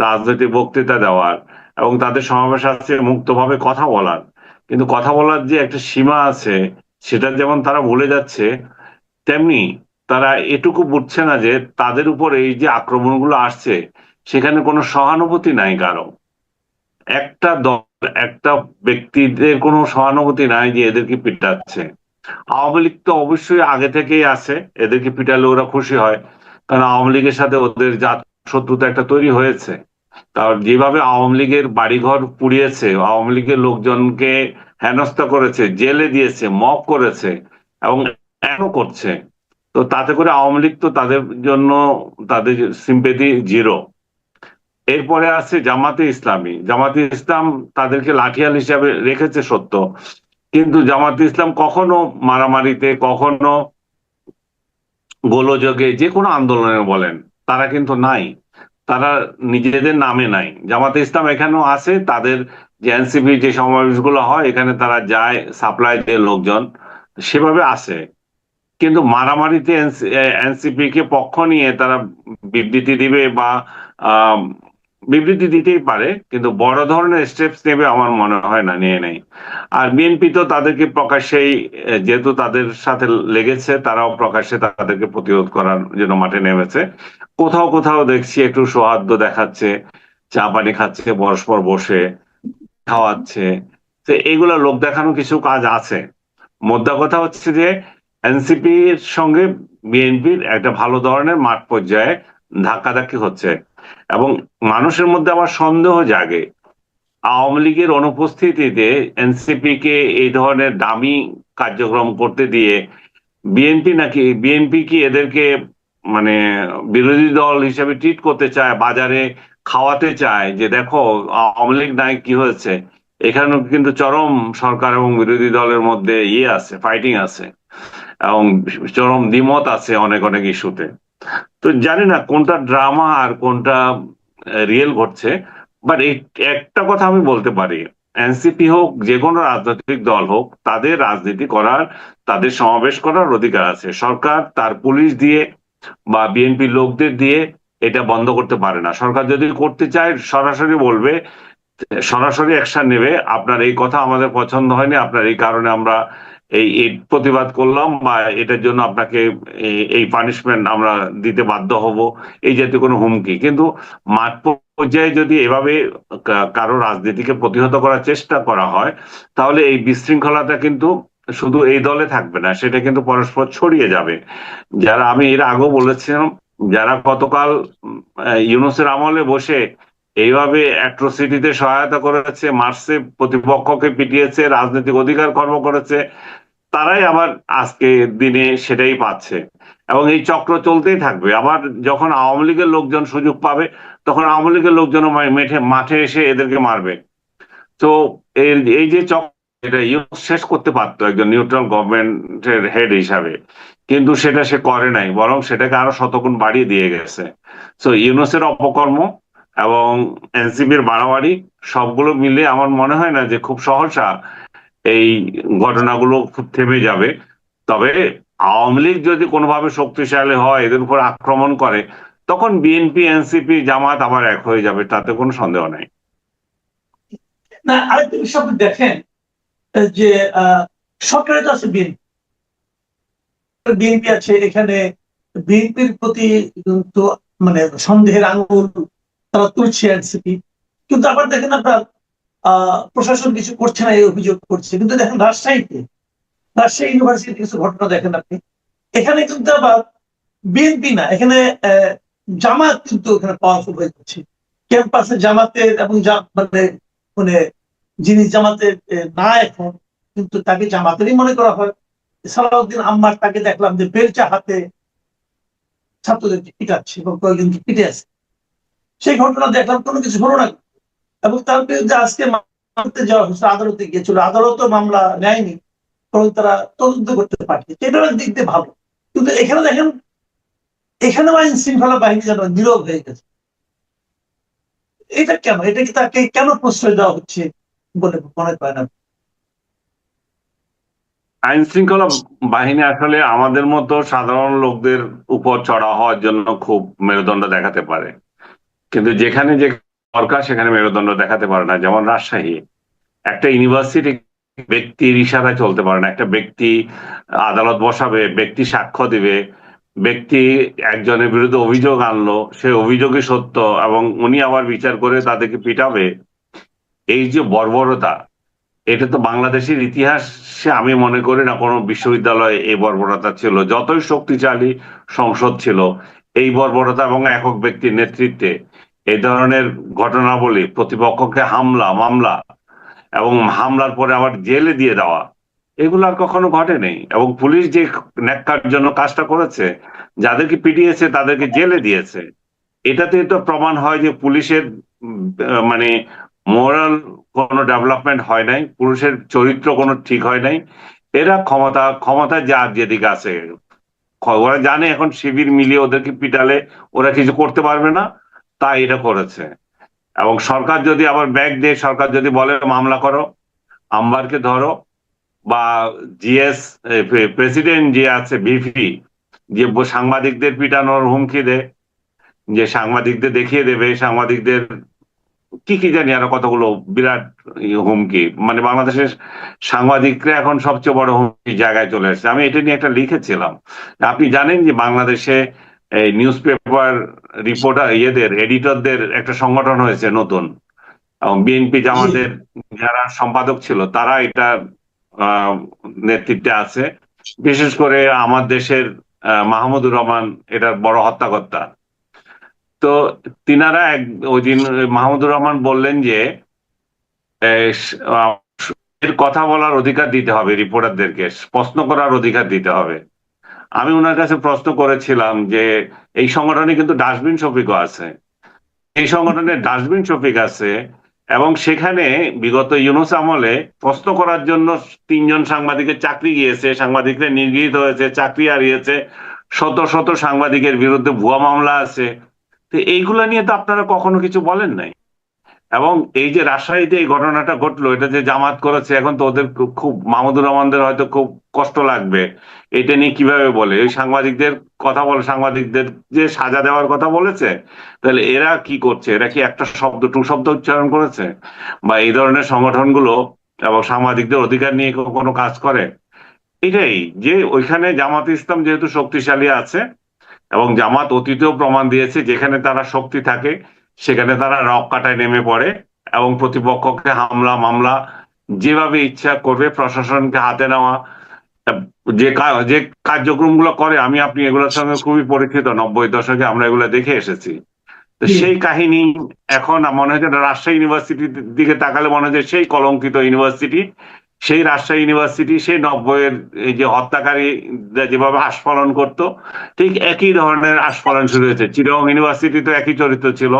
রাজনৈতিক বক্তৃতা দেওয়ার, এবং তাদের সমাবেশ আছে মুক্তভাবে কথা বলার। কিন্তু কথা বলার যে একটা সীমা আছে, সেটা যেমন তারা ভুলে যাচ্ছে, তেমনি তারা এটুকু বুঝছে না যে তাদের উপর এই যে আক্রমণগুলো আসছে সেখানে কোনো সহানুভূতি নাই কারো। একটা দল, একটা ব্যক্তিদের কোনো সহানুভূতি নাই যে এদেরকে পিটাচ্ছে। আওয়ামী লীগ তো অবশ্যই আগে থেকেই আছে, এদেরকে পিটালে ওরা খুশি হয়, কারণ আওয়ামী লীগের সাথে ওদের জাত শত্রুতা একটা তৈরি হয়েছে। কারণ যেভাবে আওয়ামী লীগের বাড়িঘর পুড়িয়েছে, আওয়ামী লীগের লোকজনকে হেনস্থা করেছে, জেলে দিয়েছে, মব করেছে, এবং এখনো করছে, তো তাতে করে আওয়ামী লীগ তো তাদের জন্য, তাদের সিম্পেথি জিরো। এরপরে আছে জামাতে ইসলামী। জামাতে ইসলাম তাদেরকে লাঠিয়াল হিসাবে রেখেছে সত্য, কিন্তু জামাতে ইসলাম কখনো মারামারিতে, কখনো গোলযোগে, যে কোনো আন্দোলনে বলেন, তারা কিন্তু নাই। তারা নিজেদের নামে নাই। জামাতে ইসলাম এখানেও আছে, তাদের যে এনসিপি যে সমাবেশগুলো হয় এখানে তারা যায়, সাপ্লাই দিয়ে লোকজন, সেভাবে আছে। কিন্তু মারামারিতে এনসিপি কে পক্ষ নিয়ে তারা বিবৃতি দিবে বা আহ, বিবৃতি দিতেই পারে, কিন্তু বড় ধরনের স্টেপস নেবে আমার মনে হয় না, নিয়ে নেই। আর বিএনপি তো তাদেরকে প্রকাশ্যেই, যেহেতু তাদের সাথে লেগেছে, তারাও প্রকাশ্যে তাদেরকে প্রতিরোধ করার জন্য মাঠে নেমেছে। কোথাও কোথাও দেখছি একটু সৌহার্দ্য দেখাচ্ছে, চা পানি খাচ্ছে পরস্পর বসে, খাওয়াচ্ছে। তো এইগুলো লোক দেখানো কিছু কাজ আছে। মোদ্দা কথা হচ্ছে যে এনসিপির সঙ্গে বিএনপির একটা ভালো ধরনের মাঠ পর্যায়ে ধাক্কাধাক্কি হচ্ছে, এবং মানুষের মধ্যে আবার সন্দেহ জাগে আওয়ামী লীগের অনুপস্থিতিতে এনসিপি কে এই ধরনের দামি কার্যক্রম করতে দিয়ে বিএনপি কি এদেরকে মানে বিরোধী দল হিসেবে ট্রিট করতে চায়, বাজারে খাওয়াতে চায় যে দেখো আওয়ামী লীগ নাই কি হয়েছে। এখানেও কিন্তু চরম সরকার এবং বিরোধী দলের মধ্যে ইয়ে আছে, ফাইটিং আছে, এবং চরম দ্বিমত আছে অনেক অনেক ইস্যুতে। তো জানি না কোনটা ড্রামা আর কোনটা রিয়েল ঘটছে। বাট এই একটা কথা আমি বলতে পারি, এনসিপি হোক যে কোনো রাজনৈতিক দল হোক, তাদের রাজনীতি করার, তাদের সমাবেশ করার অধিকার আছে। সরকার তার পুলিশ দিয়ে বা বিএনপি লোকদের দিয়ে এটা বন্ধ করতে পারে না। সরকার যদি করতে চায় সরাসরি বলবে, সরাসরি অ্যাকশন নেবে, আপনার এই কথা আমাদের পছন্দ হয়নি, আপনার এই কারণে আমরা এই প্রতিবাদ করলাম, বা এটার জন্য আপনাকে এই পানিশমেন্ট আমরা দিতে বাধ্য হব, এই জাতীয় কোনো হুমকি। কিন্তু মাঠ পর্যায়ে যদি এভাবে কারো রাজনীতিকে প্রতিহত করার চেষ্টা করা হয়, তাহলে এই বিশৃঙ্খলাটা কিন্তু শুধু এই দলে থাকবে না, সেটা কিন্তু পরস্পর ছড়িয়ে যাবে। যারা, আমি এর আগেও বলেছিলাম, যারা গতকাল ইউনূসের আমলে বসে এইভাবে অ্যাট্রোসিটিতে সহায়তা করেছে, মার্চে প্রতিপক্ষকে পিটিয়েছে, রাজনৈতিক অধিকার খর্ব করেছে, তারাই আবার আজকে দিনে সেটাই পাচ্ছে, এবং এই চক্র চলতেই থাকবে। আবার যখন আওয়ামী লীগের লোকজন সুযোগ পাবে, তখন আওয়ামী লীগের লোকজন মাঠে এসে এদেরকে মারবে। তো এই যে চক্র, এটা ইউনূস শেষ করতে পারতো একজন নিউট্রাল গভর্নমেন্টের হেড হিসাবে, কিন্তু সেটা সে করে নাই, বরং সেটাকে আরো শতগুণ বাড়িয়ে দিয়ে গেছে। তো ইউনূসের অপকর্ম এবং এনসিপির বাড়াবাড়ি সবগুলো মিলে আমার মনে হয় না যে খুব সহসা এই ঘটনাগুলো খুব থেমে যাবে। তবে আওয়ামী লীগ যদি কোনোভাবে শক্তিশালী হয়, এদের উপর আক্রমণ করে, তখন বিএনপি, এনসিপি, জামাত আবার এক হয়ে যাবে, তাতে কোনো সন্দেহ নাই। না, আরেকটা বিষয় আপনি দেখেন যে সরকারে তো আছে বিএনপি, বিএনপি আছে, এখানে বিএনপির প্রতি তো মানে সন্দেহের আঙুল তারা তুলছে এনসিপি। কিন্তু আবার দেখেন আপনার প্রশাসন কিছু করছে না এই অভিযোগ করছে। কিন্তু দেখেন রাজশাহী ইউনিভার্সিটির কিছু ঘটনা দেখেন আপনি, এখানে কিন্তু আবার বিএনপি না, এখানে জামাত কিন্তু এখানে পাওয়ারফুল হয়ে যাচ্ছে। ক্যাম্পাসে জামাতের এবং মানে মানে যিনি জামাতের না এখন, কিন্তু তাকে জামাতেরই মনে করা হয়। সালাউদ্দিন আম্মার, তাকে দেখলাম যে বেলচা হাতে ছাত্রদেরকে পিটাচ্ছে এবং কয়েকজনকে পিটে আছে। সেই ঘটনা দেখলাম, কোনো কিছু হলো না। এবং তার বিরুদ্ধে আজকে মামলাতে যাওয়া হয়েছে, আদালতে গিয়েছিল, আদালতও মামলা নেয়নি, বরং তারা তদন্ত করতে পাঠিয়েছে। এটার দিক দিয়ে ভালো। কিন্তু এখানে দেখেন, এখানেও আইন শৃঙ্খলা বাহিনী যেন নীরব হয়ে গেছে। এটা কেন? এটা কি তাকে কেন প্রশ্রয় দেওয়া হচ্ছে বলে মনে করেন আপনি? আইন শৃঙ্খলা বাহিনী আসলে আমাদের মতো সাধারণ লোকদের উপর চড়া হওয়ার জন্য খুব মেরুদণ্ড দেখাতে পারে, কিন্তু যেখানে যে দরকার সেখানে মেরুদণ্ড দেখাতে পারে না। যেমন রাজশাহী একটা ইউনিভার্সিটি ব্যক্তির ইশারায় চলতে পারে না। একটা ব্যক্তি আদালত বসাবে, ব্যক্তি সাক্ষ্য দিবে, ব্যক্তি একজনের বিরুদ্ধে অভিযোগ আনলো, সে অভিযোগই সত্য এবং উনি আবার বিচার করে তাদেরকে পিটাবে। এই যে বর্বরতা, এটা তো বাংলাদেশের ইতিহাসে আমি মনে করি না কোনো বিশ্ববিদ্যালয়ে এই বর্বরতা ছিল। যতই শক্তিশালী সংসদ ছিল, এই বর্বরতা এবং একক ব্যক্তির নেতৃত্বে এই ধরনের ঘটনাবলী, প্রতিপক্ষকে হামলা মামলা এবং হামলার পরে আবার জেলে দিয়ে দেওয়া, এগুলো আর কখনো ঘটেনি। এবং পুলিশ যে ন্যাক্কার জন্য কাজটা করেছে, যাদেরকে পিটিয়েছে তাদেরকে জেলে দিয়েছে, এটাতে তো প্রমাণ হয় যে পুলিশের মানে মোরাল কোনো ডেভেলপমেন্ট হয় নাই, পুলিশের চরিত্র কোনো ঠিক হয় নাই। এরা ক্ষমতা যার যেদিকে আছে, ওরা জানে এখন শিবির মিলিয়ে ওদেরকে পিটালে ওরা কিছু করতে পারবে না, তাই এটা করেছে। এবং সরকার যদি আবার ব্যাগ দিয়ে, সরকার যদি বলে মামলা করো, আম্বারকে ধরো, বা জিএস প্রেসিডেন্ট যে আছে ভিপি, যে সাংবাদিকদের পিটানোর হুমকি দেয়, যে সাংবাদিকদের দেখিয়ে দেবে, সাংবাদিকদের কি কি জানি আরো কতগুলো বিরাট হুমকি, মানে বাংলাদেশের সাংবাদিকরা এখন সবচেয়ে বড় হুমকি জায়গায় চলে এসেছে। আমি এটা নিয়ে একটা লিখেছিলাম। আপনি জানেন যে বাংলাদেশে এই নিউজ পেপার রিপোর্টার এডিটরদের একটা সংগঠন হয়েছে নতুন, এবং বিএনপি জামাতের যারা সম্পাদক ছিল তারা এটা নেতৃত্বে আছে। বিশেষ করে আমার দেশের মাহমুদুর রহমান এটার বড় হত্যাকর্তা। তো তিনারা ওই দিন মাহমুদুর রহমান বললেন যে এর কথা বলার অধিকার দিতে হবে, রিপোর্টারদেরকে প্রশ্ন করার অধিকার দিতে হবে। আমি ওনার কাছে প্রশ্ন করেছিলাম যে এই সংগঠনে কিন্তু ডাস্টবিন শফিকও আছে, এই সংগঠনের ডাস্টবিন শফিক আছে, এবং সেখানে বিগত ইউনূস আমলে প্রশ্ন করার জন্য 3 জন সাংবাদিকের চাকরি গিয়েছে, সাংবাদিকরা নির্গৃহীত হয়েছে, চাকরি হারিয়েছে, শত শত সাংবাদিকের বিরুদ্ধে ভুয়া মামলা আছে। তো এইগুলা নিয়ে তো আপনারা কখনো কিছু বলেন নাই। এবং এই যে রাজশাহীতে এই ঘটনাটা ঘটলো, এটা যে জামাত করেছে, এখন তো ওদের খুব মাহমুদুর রহমানদের হয়তো খুব কষ্ট লাগবে। এটা নিয়ে কিভাবে বলে ওই সাংবাদিকদের কথা বলে, সাংবাদিকদের যে সাজা দেওয়ার কথা বলেছে, তাহলে এরা কি করছে? এরা কি একটা শব্দ টু শব্দ উচ্চারণ করেছে? বা এই ধরনের সংগঠনগুলো এবং সাংবাদিকদের অধিকার নিয়ে কোনো কাজ করে? এটাই যে ওইখানে জামাত ইসলাম যেহেতু শক্তিশালী আছে, এবং জামাত অতীতেও প্রমাণ দিয়েছে যেখানে তারা শক্তি থাকে সেখানে তারা রক কাটায় নেমে পড়ে এবং প্রতিপক্ষকে হামলা মামলা যেভাবে ইচ্ছা করবে, প্রশাসনকে হাতে নেওয়া, যে কার্যক্রমগুলো করে, আমি আপনি এগুলোর সঙ্গে খুবই পরিচিত। 90 দশকে আমরা এগুলো দেখে এসেছি। তো সেই কাহিনী এখন মনে হয় রাজশাহী ইউনিভার্সিটির দিকে তাকালে মনে হয় সেই কলঙ্কিত ইউনিভার্সিটি, সেই রাজশাহী ইউনিভার্সিটি সেই 90-এর যে হত্যাকারী যেভাবে আস্ফালন করতো, ঠিক একই ধরনের আস্ফালন শুরু হয়েছে। চিটাগং ইউনিভার্সিটি তো একই চরিত্র ছিল,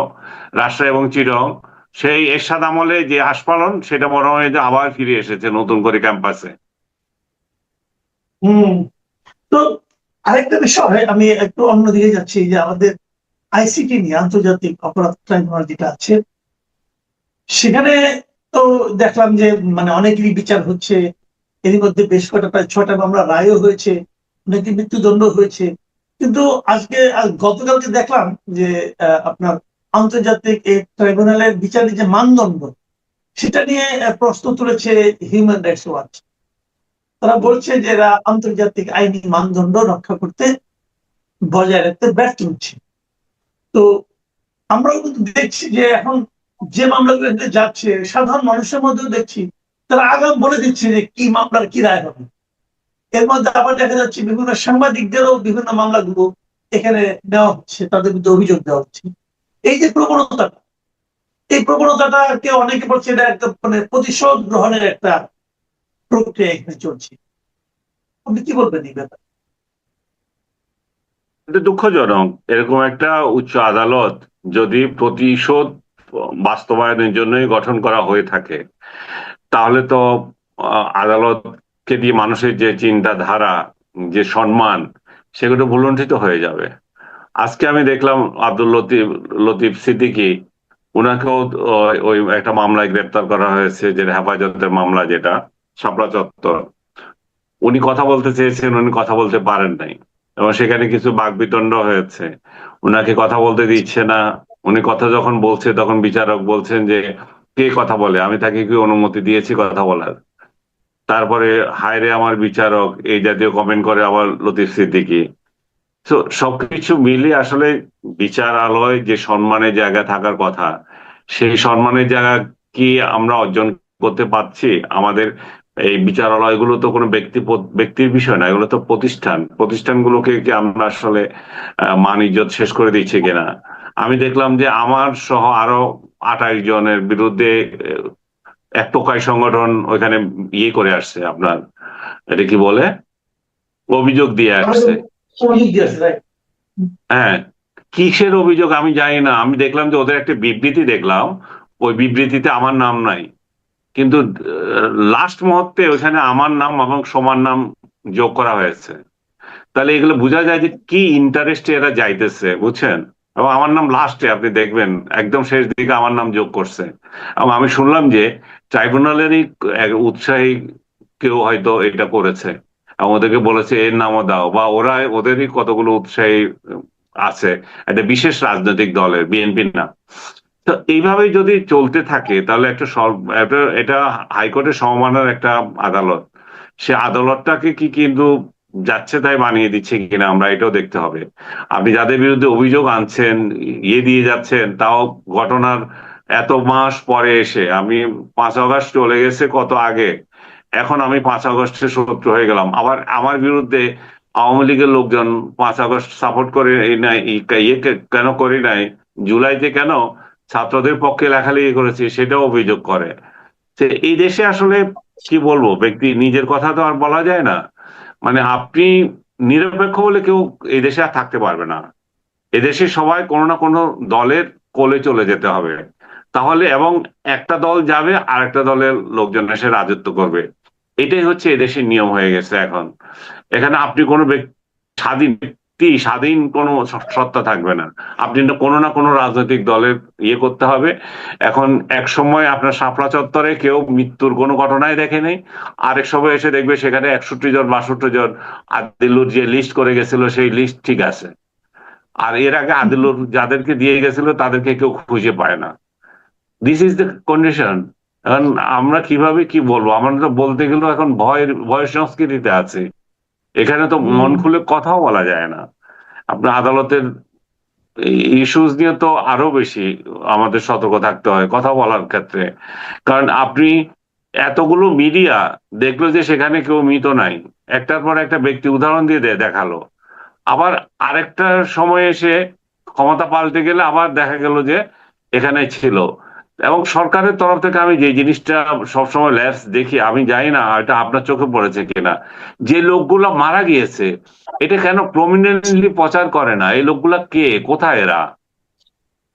রাজশাহী এবং চিটাগং। সেই এরশাদ আমলে যে আস্ফালন, সেটা মনে হয় যে আবার ফিরে এসেছে নতুন করে ক্যাম্পাসে। তো আরেকটা বিষয়, আমি একটু অন্যদিকে যাচ্ছি, যে আমাদের আইসিটি নিয়ে আন্তর্জাতিক অপরাধ ট্রাইব্যুনাল যেটা আছে, সেখানে তো দেখলাম যে মানে অনেকেরই বিচার হচ্ছে। এর মধ্যে বেশ কটা, প্রায় 6টা মামলা রায়ও হয়েছে, অনেকে মৃত্যুদণ্ড হয়েছে। কিন্তু গতকালকে দেখলাম যে আপনার আন্তর্জাতিক এই ট্রাইব্যুনালের বিচারের যে মানদণ্ড, সেটা নিয়ে প্রশ্ন তুলেছে হিউম্যান রাইটস ওয়াচ। তারা বলছে যে এরা আন্তর্জাতিক আইনি মানদণ্ড রক্ষা করতে, বজায় রাখতে ব্যর্থ হচ্ছে। তো আমরাও কিন্তু দেখছি যে এখন যে মামলাগুলো যাচ্ছে, সাধারণ মানুষের মধ্যেও দেখছি তারা আগাম বলে দিচ্ছে যে কি মামলার কি রায় হবে। এর মধ্যে আবার দেখা যাচ্ছে বিভিন্ন সাংবাদিকদেরও বিভিন্ন মামলাগুলো এখানে নেওয়া হচ্ছে, তাদের বিরুদ্ধে অভিযোগ দেওয়া হচ্ছে। এই যে প্রবণতাটা, এই প্রবণতাটাকে অনেকে বলছে এটা একটা মানে প্রতিশোধ গ্রহণের একটা প্রক্রিয়া এখানে চলছে। আপনি কি বলবেন এই ব্যাপারে? এটা দুঃখজনক, এরকম একটা উচ্চ আদালত যদি প্রতিশোধ বাস্তবায়নের জন্যই গঠন করা হয়ে থাকে, তাহলে তো আদালতকে দিয়ে মানুষের যে চিন্তাধারা, যে সম্মান, সেগুলো ভুলুণ্ঠিত হয়ে যাবে। আজকে আমি দেখলাম আব্দুল লতিফ লতিফ সিদ্দিকী, উনাকেও ওই একটা মামলায় গ্রেপ্তার করা হয়েছে, যে হেফাজতের মামলা, যেটা শাপলা চত্বর। উনি কথা বলতে চেয়েছেন, উনি কথা বলতে পারেন নাই, এবং সেখানে কিছু বাকবিতণ্ড হয়েছে। উনাকে কথা বলতে দিচ্ছে না। উনি কথা যখন বলছে, তখন বিচারক বলছেন যে কে কথা বলে, আমি তাকে কি অনুমতি দিয়েছি কথা বলার? তারপরে হায়রে আমার বিচারক, এই জাতীয় কমেন্ট করে আবার লতিফ সিদ্দিকী। তো সবকিছু মিলিয়ে আসলে বিচারালয় যে সম্মানের জায়গা থাকার কথা, সেই সম্মানের জায়গা কি আমরা অর্জন করতে পারছি? আমাদের এই বিচারালয়গুলো তো কোনো ব্যক্তির বিষয় না, এগুলো তো প্রতিষ্ঠানগুলোকে কি আমরা আসলে মান ইজ্জত শেষ করে দিচ্ছি কিনা? আমি দেখলাম যে আমার সহ আরো 28 জনের বিরুদ্ধে এক টোকাই সংগঠন ওইখানে ইয়ে করে আসছে, আপনার এটা কি বলে, অভিযোগ দিয়ে আসছে। হ্যাঁ, কিসের অভিযোগ আমি জানি না। আমি দেখলাম যে ওদের একটা বিবৃতি দেখলাম, ওই বিবৃতিতে আমার নাম নাই, কিন্তু লাস্ট মুহূর্তে ওখানে আমার নাম এবং সমান নাম যোগ করা হয়েছে। তাহলে এগুলো বোঝা যায় যে কি ইন্টারেস্টে এরা যাইতেছে, বুঝছেন? এবং আমার নাম লাস্টে, আপনি দেখবেন একদম শেষ দিকে আমার নাম যোগ করছে। এবং আমি শুনলাম যে ট্রাইব্যুনালেরই এক উৎসাহী কেউ হয়তো এটা করেছে, এবং ওদেরকে বলেছে এর নামও দাও, বা ওরা ওদেরই কতগুলো উৎসাহী আছে একটা বিশেষ রাজনৈতিক দলের, বিএনপি না। তো এইভাবে যদি চলতে থাকে, তাহলে এটা হাইকোর্টের সমমানের একটা আদালত, সে আদালতটাকে কি কিন্তু যাচ্ছে তাই বানিয়ে দিচ্ছে কিনা, আমরা এটাও দেখতে হবে। আপনি যাদের বিরুদ্ধে অভিযোগ আনছেন, ইয়ে দিয়ে যাচ্ছেন, তাও ঘটনার এত মাস পরে এসে, আমি 5 আগস্ট চলে গেছে কত আগে, এখন আমি 5 আগস্টের শত্রু হয়ে গেলাম। আবার আমার বিরুদ্ধে আওয়ামী লীগের লোকজন 5 আগস্ট সাপোর্ট করে নাই, ইয়ে কেন করি নাই, জুলাইতে কেন ছাত্রদের পক্ষে লেখালেখি করেছি, সেটাও অভিযোগ করে। যে এই দেশে আসলে কি বলবো, ব্যক্তি নিজের কথা তো আর বলা যায় না। মানে আপনি নিরপেক্ষ বলে কেউ এই দেশে আর থাকতে পারবে না। এদেশে সবাই কোনো না কোনো দলের কোলে চলে যেতে হবে, তাহলে, এবং একটা দল যাবে আর একটা দলের লোকজন এসে রাজত্ব করবে। এটাই হচ্ছে এদেশের নিয়ম হয়ে গেছে এখন। এখানে আপনি কোনো স্বাধীন কোনো সত্তা থাকবে না। আপনি কোনো না কোনো রাজনৈতিক দলের ইয়ে করতে হবে। এখন এক সময় আপনার শাপলা চত্বরে কেউ মৃত্যুর কোনো ঘটনাই দেখে নেই, আরেক সময় এসে দেখবে সেখানে 61 জন 62 জন আদিলুর যে লিস্ট করে গেছিল সেই লিস্ট ঠিক আছে, আর এর আগে আদিলুর যাদেরকে দিয়ে গেছিল তাদেরকে কেউ খুঁজে পায় না। This is the condition. এখন আমরা কিভাবে কি বলবো? আমরা তো বলতে গেলেও এখন ভয় সংস্কৃতিতে আছে। এখানে তো মন খুলে কথাও বলা যায় না। আপনার আদালতের ইস্যুস নিয়ে তো আরো বেশি আমাদের সতর্ক থাকতে হয় কথা বলার ক্ষেত্রে। কারণ আপনি এতগুলো মিডিয়া দেখলো যে সেখানে কেউ মৃত নাই, একটার পর একটা ব্যক্তি উদাহরণ দিয়ে দেখালো, আবার আরেকটা সময় এসে ক্ষমতা পাল্টে গেলে আবার দেখা গেল যে এখানে ছিল। এবং সরকারের তরফ থেকে আমি যে জিনিসটা সবসময় ল্যাপস দেখি, আমি জানি না এটা আপনার চোখে পড়েছে কিনা, যে লোকগুলা মারা গিয়েছে এটা কেন প্রমিনেন্টলি প্রচার করে না? এই লোকগুলা কে, কোথায় এরা?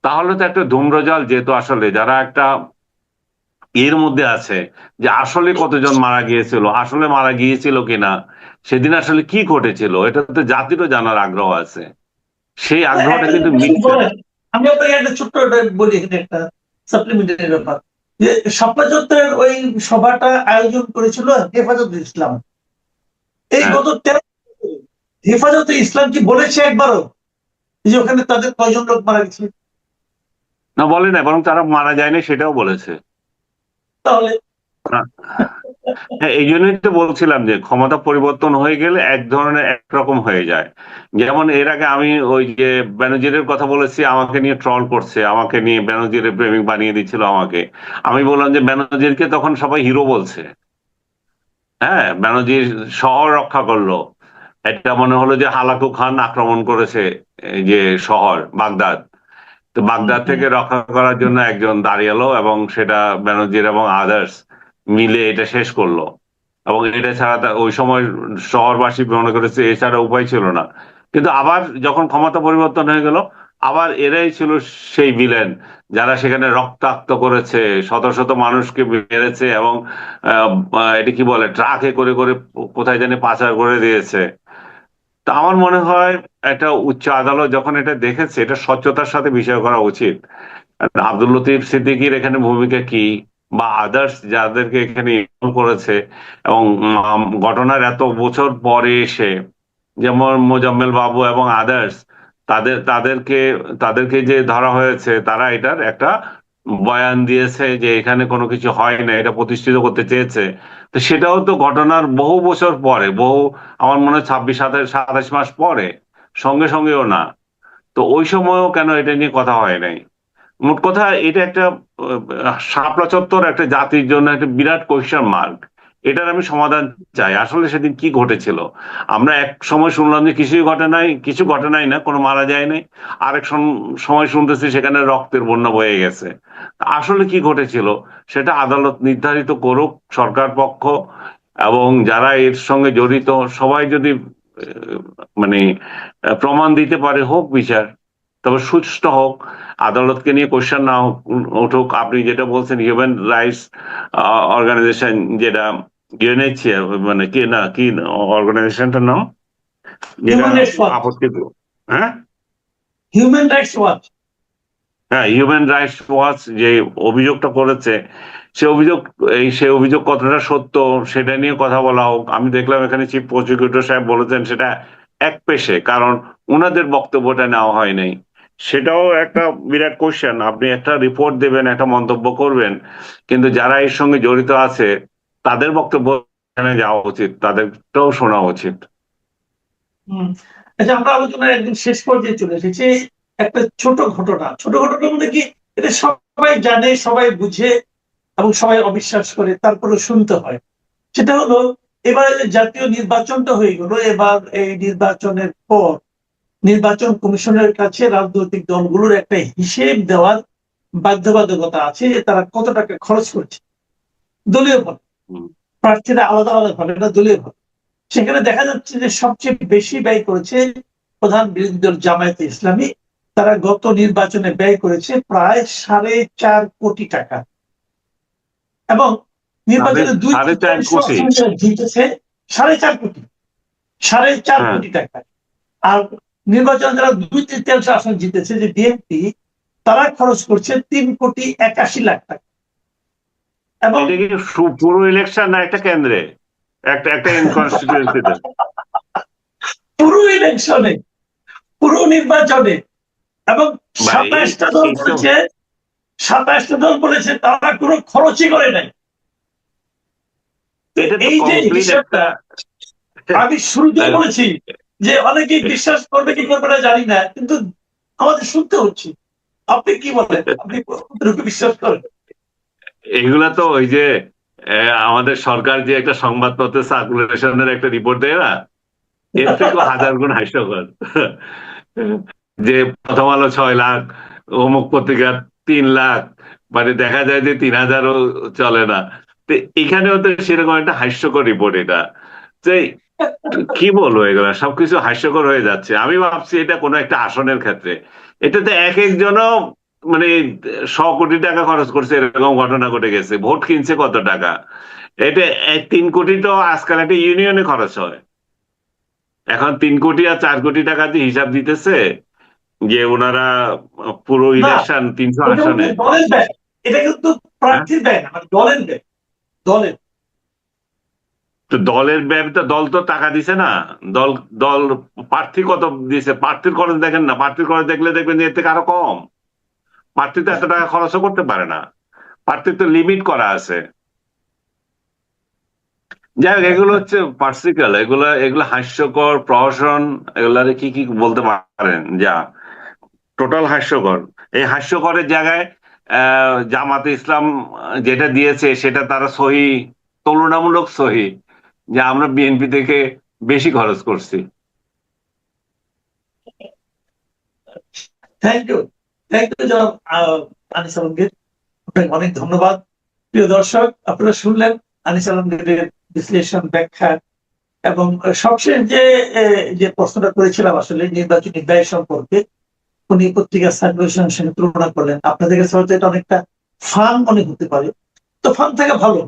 তাহলে তো একটা ধূম্রজাল যেত আসলে, যারা একটা এর মধ্যে আছে যে আসলে কতজন মারা গিয়েছিল, আসলে মারা গিয়েছিল কিনা, সেদিন আসলে কি ঘটেছিল, এটা তো জাতিরও জানার আগ্রহ আছে। সেই আগ্রহটা কিন্তু মিটছে না। আমি আপনাকে একটা ছোট্ট বলি, এখানে একটা সাপ্লিমেন্টারি ব্যাপার, যে সপ্তাহের ওই সভাটা আয়োজন করেছিল হেফাজতে ইসলাম। এই গত 13 হেফাজতে ইসলাম কি বলেছে একবারও যে ওখানে তাদের কয়জন লোক মারা গেছে? না, বলে না, বরং তারা মারা যায়নি সেটাও বলেছে। তাহলে হ্যাঁ, এই জন্যই তো বলছিলাম যে ক্ষমতা পরিবর্তন হয়ে গেলে এক ধরনের একরকম হয়ে যায়। যেমন এর আগে আমি ওই যে বেনজিরের কথা বলেছি, আমাকে নিয়ে ট্রল করছে, আমাকে নিয়ে বেনজিরের প্রেমিক বানিয়ে দিচ্ছিল আমাকে। আমি বললাম যে বেনজিরকে তখন সবাই হিরো বলছে। হ্যাঁ, বেনজির শহর রক্ষা করলো। এটা মনে হলো যে হালাকু খান আক্রমণ করেছে এই যে শহর বাগদাদ। তো বাগদাদ থেকে রক্ষা করার জন্য একজন দাঁড়িয়েলো এবং সেটা বেনজির এবং আদার্স মিলে এটা শেষ করলো। এবং এটা ছাড়া ওই সময় শহরবাসী মনে করেছে এছাড়া উপায় ছিল না। কিন্তু আবার যখন ক্ষমতা পরিবর্তন হয়ে গেল, আবার এরাই ছিল সেই ভিলেন যারা সেখানে রক্তাক্ত করেছে, শত শত মানুষকে মেরেছে এবং এটা কি বলে ট্রাকে করে করে কোথায় জানি পাচার করে দিয়েছে। তা আমার মনে হয় একটা উচ্চ আদালত যখন এটা দেখেছে, এটা স্বচ্ছতার সাথে বিষয় করা উচিত। আব্দুল লতিফ সিদ্দিকীর এখানে ভূমিকা কি, বা আদার্স যাদেরকে এখানে ইনভলভ করেছে, এবং ঘটনার এত বছর পরে এসে যেমন মোজাম্মেল বাবু এবং আদার্স, তাদেরকে তাদেরকে যে ধরা হয়েছে, তারা এটার একটা বয়ান দিয়েছে যে এখানে কোনো কিছু হয় না, এটা প্রতিষ্ঠিত করতে চেয়েছে। তো সেটাও তো ঘটনার বহু বছর পরে, আমার মনে হয় 26-27 মাস পরে, সঙ্গে সঙ্গেও না। তো ওই সময়ও কেন এটা নিয়ে কথা হয় নাই? মোট কথা এটা একটা শাপলা চত্বর একটা জাতির জন্য একটা বিরাট কোয়েশ্চেন মার্ক। এটার আমি সমাধান চাই। আসলে সেদিন কি ঘটেছিল? আমরা এক সময় শুনলাম যে কিছুই ঘটে নাই, কিছু ঘটে নাই, না কোনো মারা যায় নাই। আরেক সময় শুনতেছি সেখানে রক্তের বন্যা বয়ে গেছে। আসলে কি ঘটেছিল সেটা আদালত নির্ধারিত করুক, সরকার পক্ষ এবং যারা এর সঙ্গে জড়িত সবাই যদি মানে প্রমাণ দিতে পারে, হোক বিচার, তবে সুষ্ঠু হোক। আদালতকে নিয়ে কোশ্চেন না উঠুক। আপনি যেটা বলছেন হিউম্যান রাইটস অর্গানাইজেশন, যেটা ইউএনএইচসিআর, মানে কি না কি অর্গানাইজেশনটার নাম, যেটা হিউম্যান রাইটস ওয়াচ। আপত্তি, হ্যাঁ হিউম্যান রাইটস ওয়াচ। হ্যাঁ, হিউম্যান রাইটস ওয়াচ যে অভিযোগটা করেছে, সে অভিযোগ কতটা সত্য সেটা নিয়ে কথা বলা হোক। আমি দেখলাম এখানে চিফ প্রসিকিউটর সাহেব বলেছেন সেটা এক পেশে, কারণ ওনাদের বক্তব্যটা নেওয়া হয় নাই। সেটাও একটা বিরাট কোশ্চেন। আপনি একটা রিপোর্ট দেবেন, একটা মন্তব্য করবেন, কিন্তু যারা এর সঙ্গে জড়িত আছে তাদের বক্তব্য এখানে যাওয়া উচিত, তাদেরটাও শোনা উচিত। আচ্ছা, আমরা আলোচনার একদম শেষ পর্যায়ে চলে এসেছি। একটা ছোট ঘটনা, ছোট ঘটনা মানে কি, এটা সবাই জানে, সবাই বুঝে এবং সবাই অবিশ্বাস করে, তারপরে শুনতে হয়। সেটা হলো, এবারে যে জাতীয় নির্বাচনটা হয়ে গেল, এবার এই নির্বাচনের পর নির্বাচন কমিশনের কাছে রাজনৈতিক দলগুলোর একটা হিসেব দেওয়ার বাধ্যবাধকতা আছে, যে তারা কত টাকা খরচ করছে দলীয় ভাবে। প্রার্থীরা আলাদা আলাদা ভাবে, এটা দলীয় ভাবে। সেখানে দেখা যাচ্ছে যে সবচেয়ে বেশি ব্যয় করেছে প্রধান বিরোধী দল জামায়াতে ইসলামী। তারা গত নির্বাচনে ব্যয় করেছে প্রায় 4.5 কোটি টাকা, এবং নির্বাচনে 4.5 কোটি? জিতেছে 4.5 কোটি, 4.5 কোটি টাকা। আর নির্বাচনে যারা 2/3 আসন জিতেছে, যে বিএনপি, তারা খরচ করছে 3,81,00,000 টাকা। এবং এটা কি পুরো ইলেকশন না একটা কেন্দ্রে, একটা একটা কনস্টিটিউয়েন্সিতে? পুরো ইলেকশনে, পুরো নির্বাচনে। এবং ভাই 27টা দল এইসব বলেছে, 27টা দল বলেছে তারা কোনো খরচই করে নাই। তো এটা তো এই যে কমপ্লিট হিসাবটা, একটা আমি শুরুতে বলেছি যে অনেকেই বিশ্বাস করবে কি করবে না জানি না, কিন্তু আমাদের শুনতে হচ্ছে। আপনি কি বলেন, আপনি কতটুকু বিশ্বাস করেন? এগুলা তো ওই যে আমাদের সরকার যে একটা সংবাদপত্র সার্কুলেশনের একটা রিপোর্ট দেয় না, এর থেকেও হাজার গুণ হাস্যকর। যে প্রথম আলো 6 লাখ, অমুক পত্রিকা 3 লাখ, মানে দেখা যায় যে 3,000ও চলে না। তো এখানেও তো সেরকম একটা হাস্যকর রিপোর্ট এটা। যে কি বলবো, এগুলা সবকিছু হাস্যকর হয়ে যাচ্ছে। আমি ভাবছি এটা কোনো একটা আসনের ক্ষেত্রে, এটাতে এক একজনও মানে 100 কোটি টাকা খরচ করছে, এরকম ঘটনা ঘটে গেছে। ভোট কিনছে কত টাকা? এটা 3 কোটি তো আজকাল একটা ইউনিয়নে খরচ হয়। এখন 3 কোটি আর 4 কোটি টাকা দিয়ে হিসাব দিতেছে যে ওনারা পুরো না, ইলেকশন 300 এটা আসনে। কিন্তু দলের ব্যয়, এটা কিন্তু হ্যাঁ, প্রার্থীর ব্যয় না, মানে দলের ব্যয়, দলের। তো দলের ব্যয় তো, দল তো টাকা দিছে না। দল দল প্রার্থী কত দিছে, প্রার্থীর খরচ দেখেন না। প্রার্থীর খরচ দেখলে দেখবেন যে এর থেকে আরো কম। প্রার্থী তো এত টাকা খরচও করতে পারে না, প্রার্থীর তো লিমিট করা আছে। যাই হোক, এগুলো হচ্ছে পার্সিক্যাল, এগুলো হাস্যকর, প্রহসন, এগুলারে কি কি বলতে পারেন যা টোটাল হাস্যকর। এই হাস্যকরের জায়গায় জামাতে ইসলাম যেটা দিয়েছে সেটা তারা সহি, তুলনামূলক সহি, যে আমরা বিএনপি থেকে বেশি খরচ করছি। থ্যাংক ইউ, জনাব আনিস আলমগীর, আপনাকে অনেক ধন্যবাদ। প্রিয় দর্শক, আপনারা শুনলেন আনিস আলমগীরের বিশ্লেষণ, ব্যাখ্যা, এবং সবশেষ যে প্রশ্নটা করেছিলাম আসলে নির্বাচনী ব্যয় সম্পর্কে, উনি পত্রিকা সার্কুলেশনের সঙ্গে তুলনা করলেন। আপনাদের কাছে হয়তো এটা অনেকটা ফান মনে হতে পারে, তো ফান থাকা ভালো,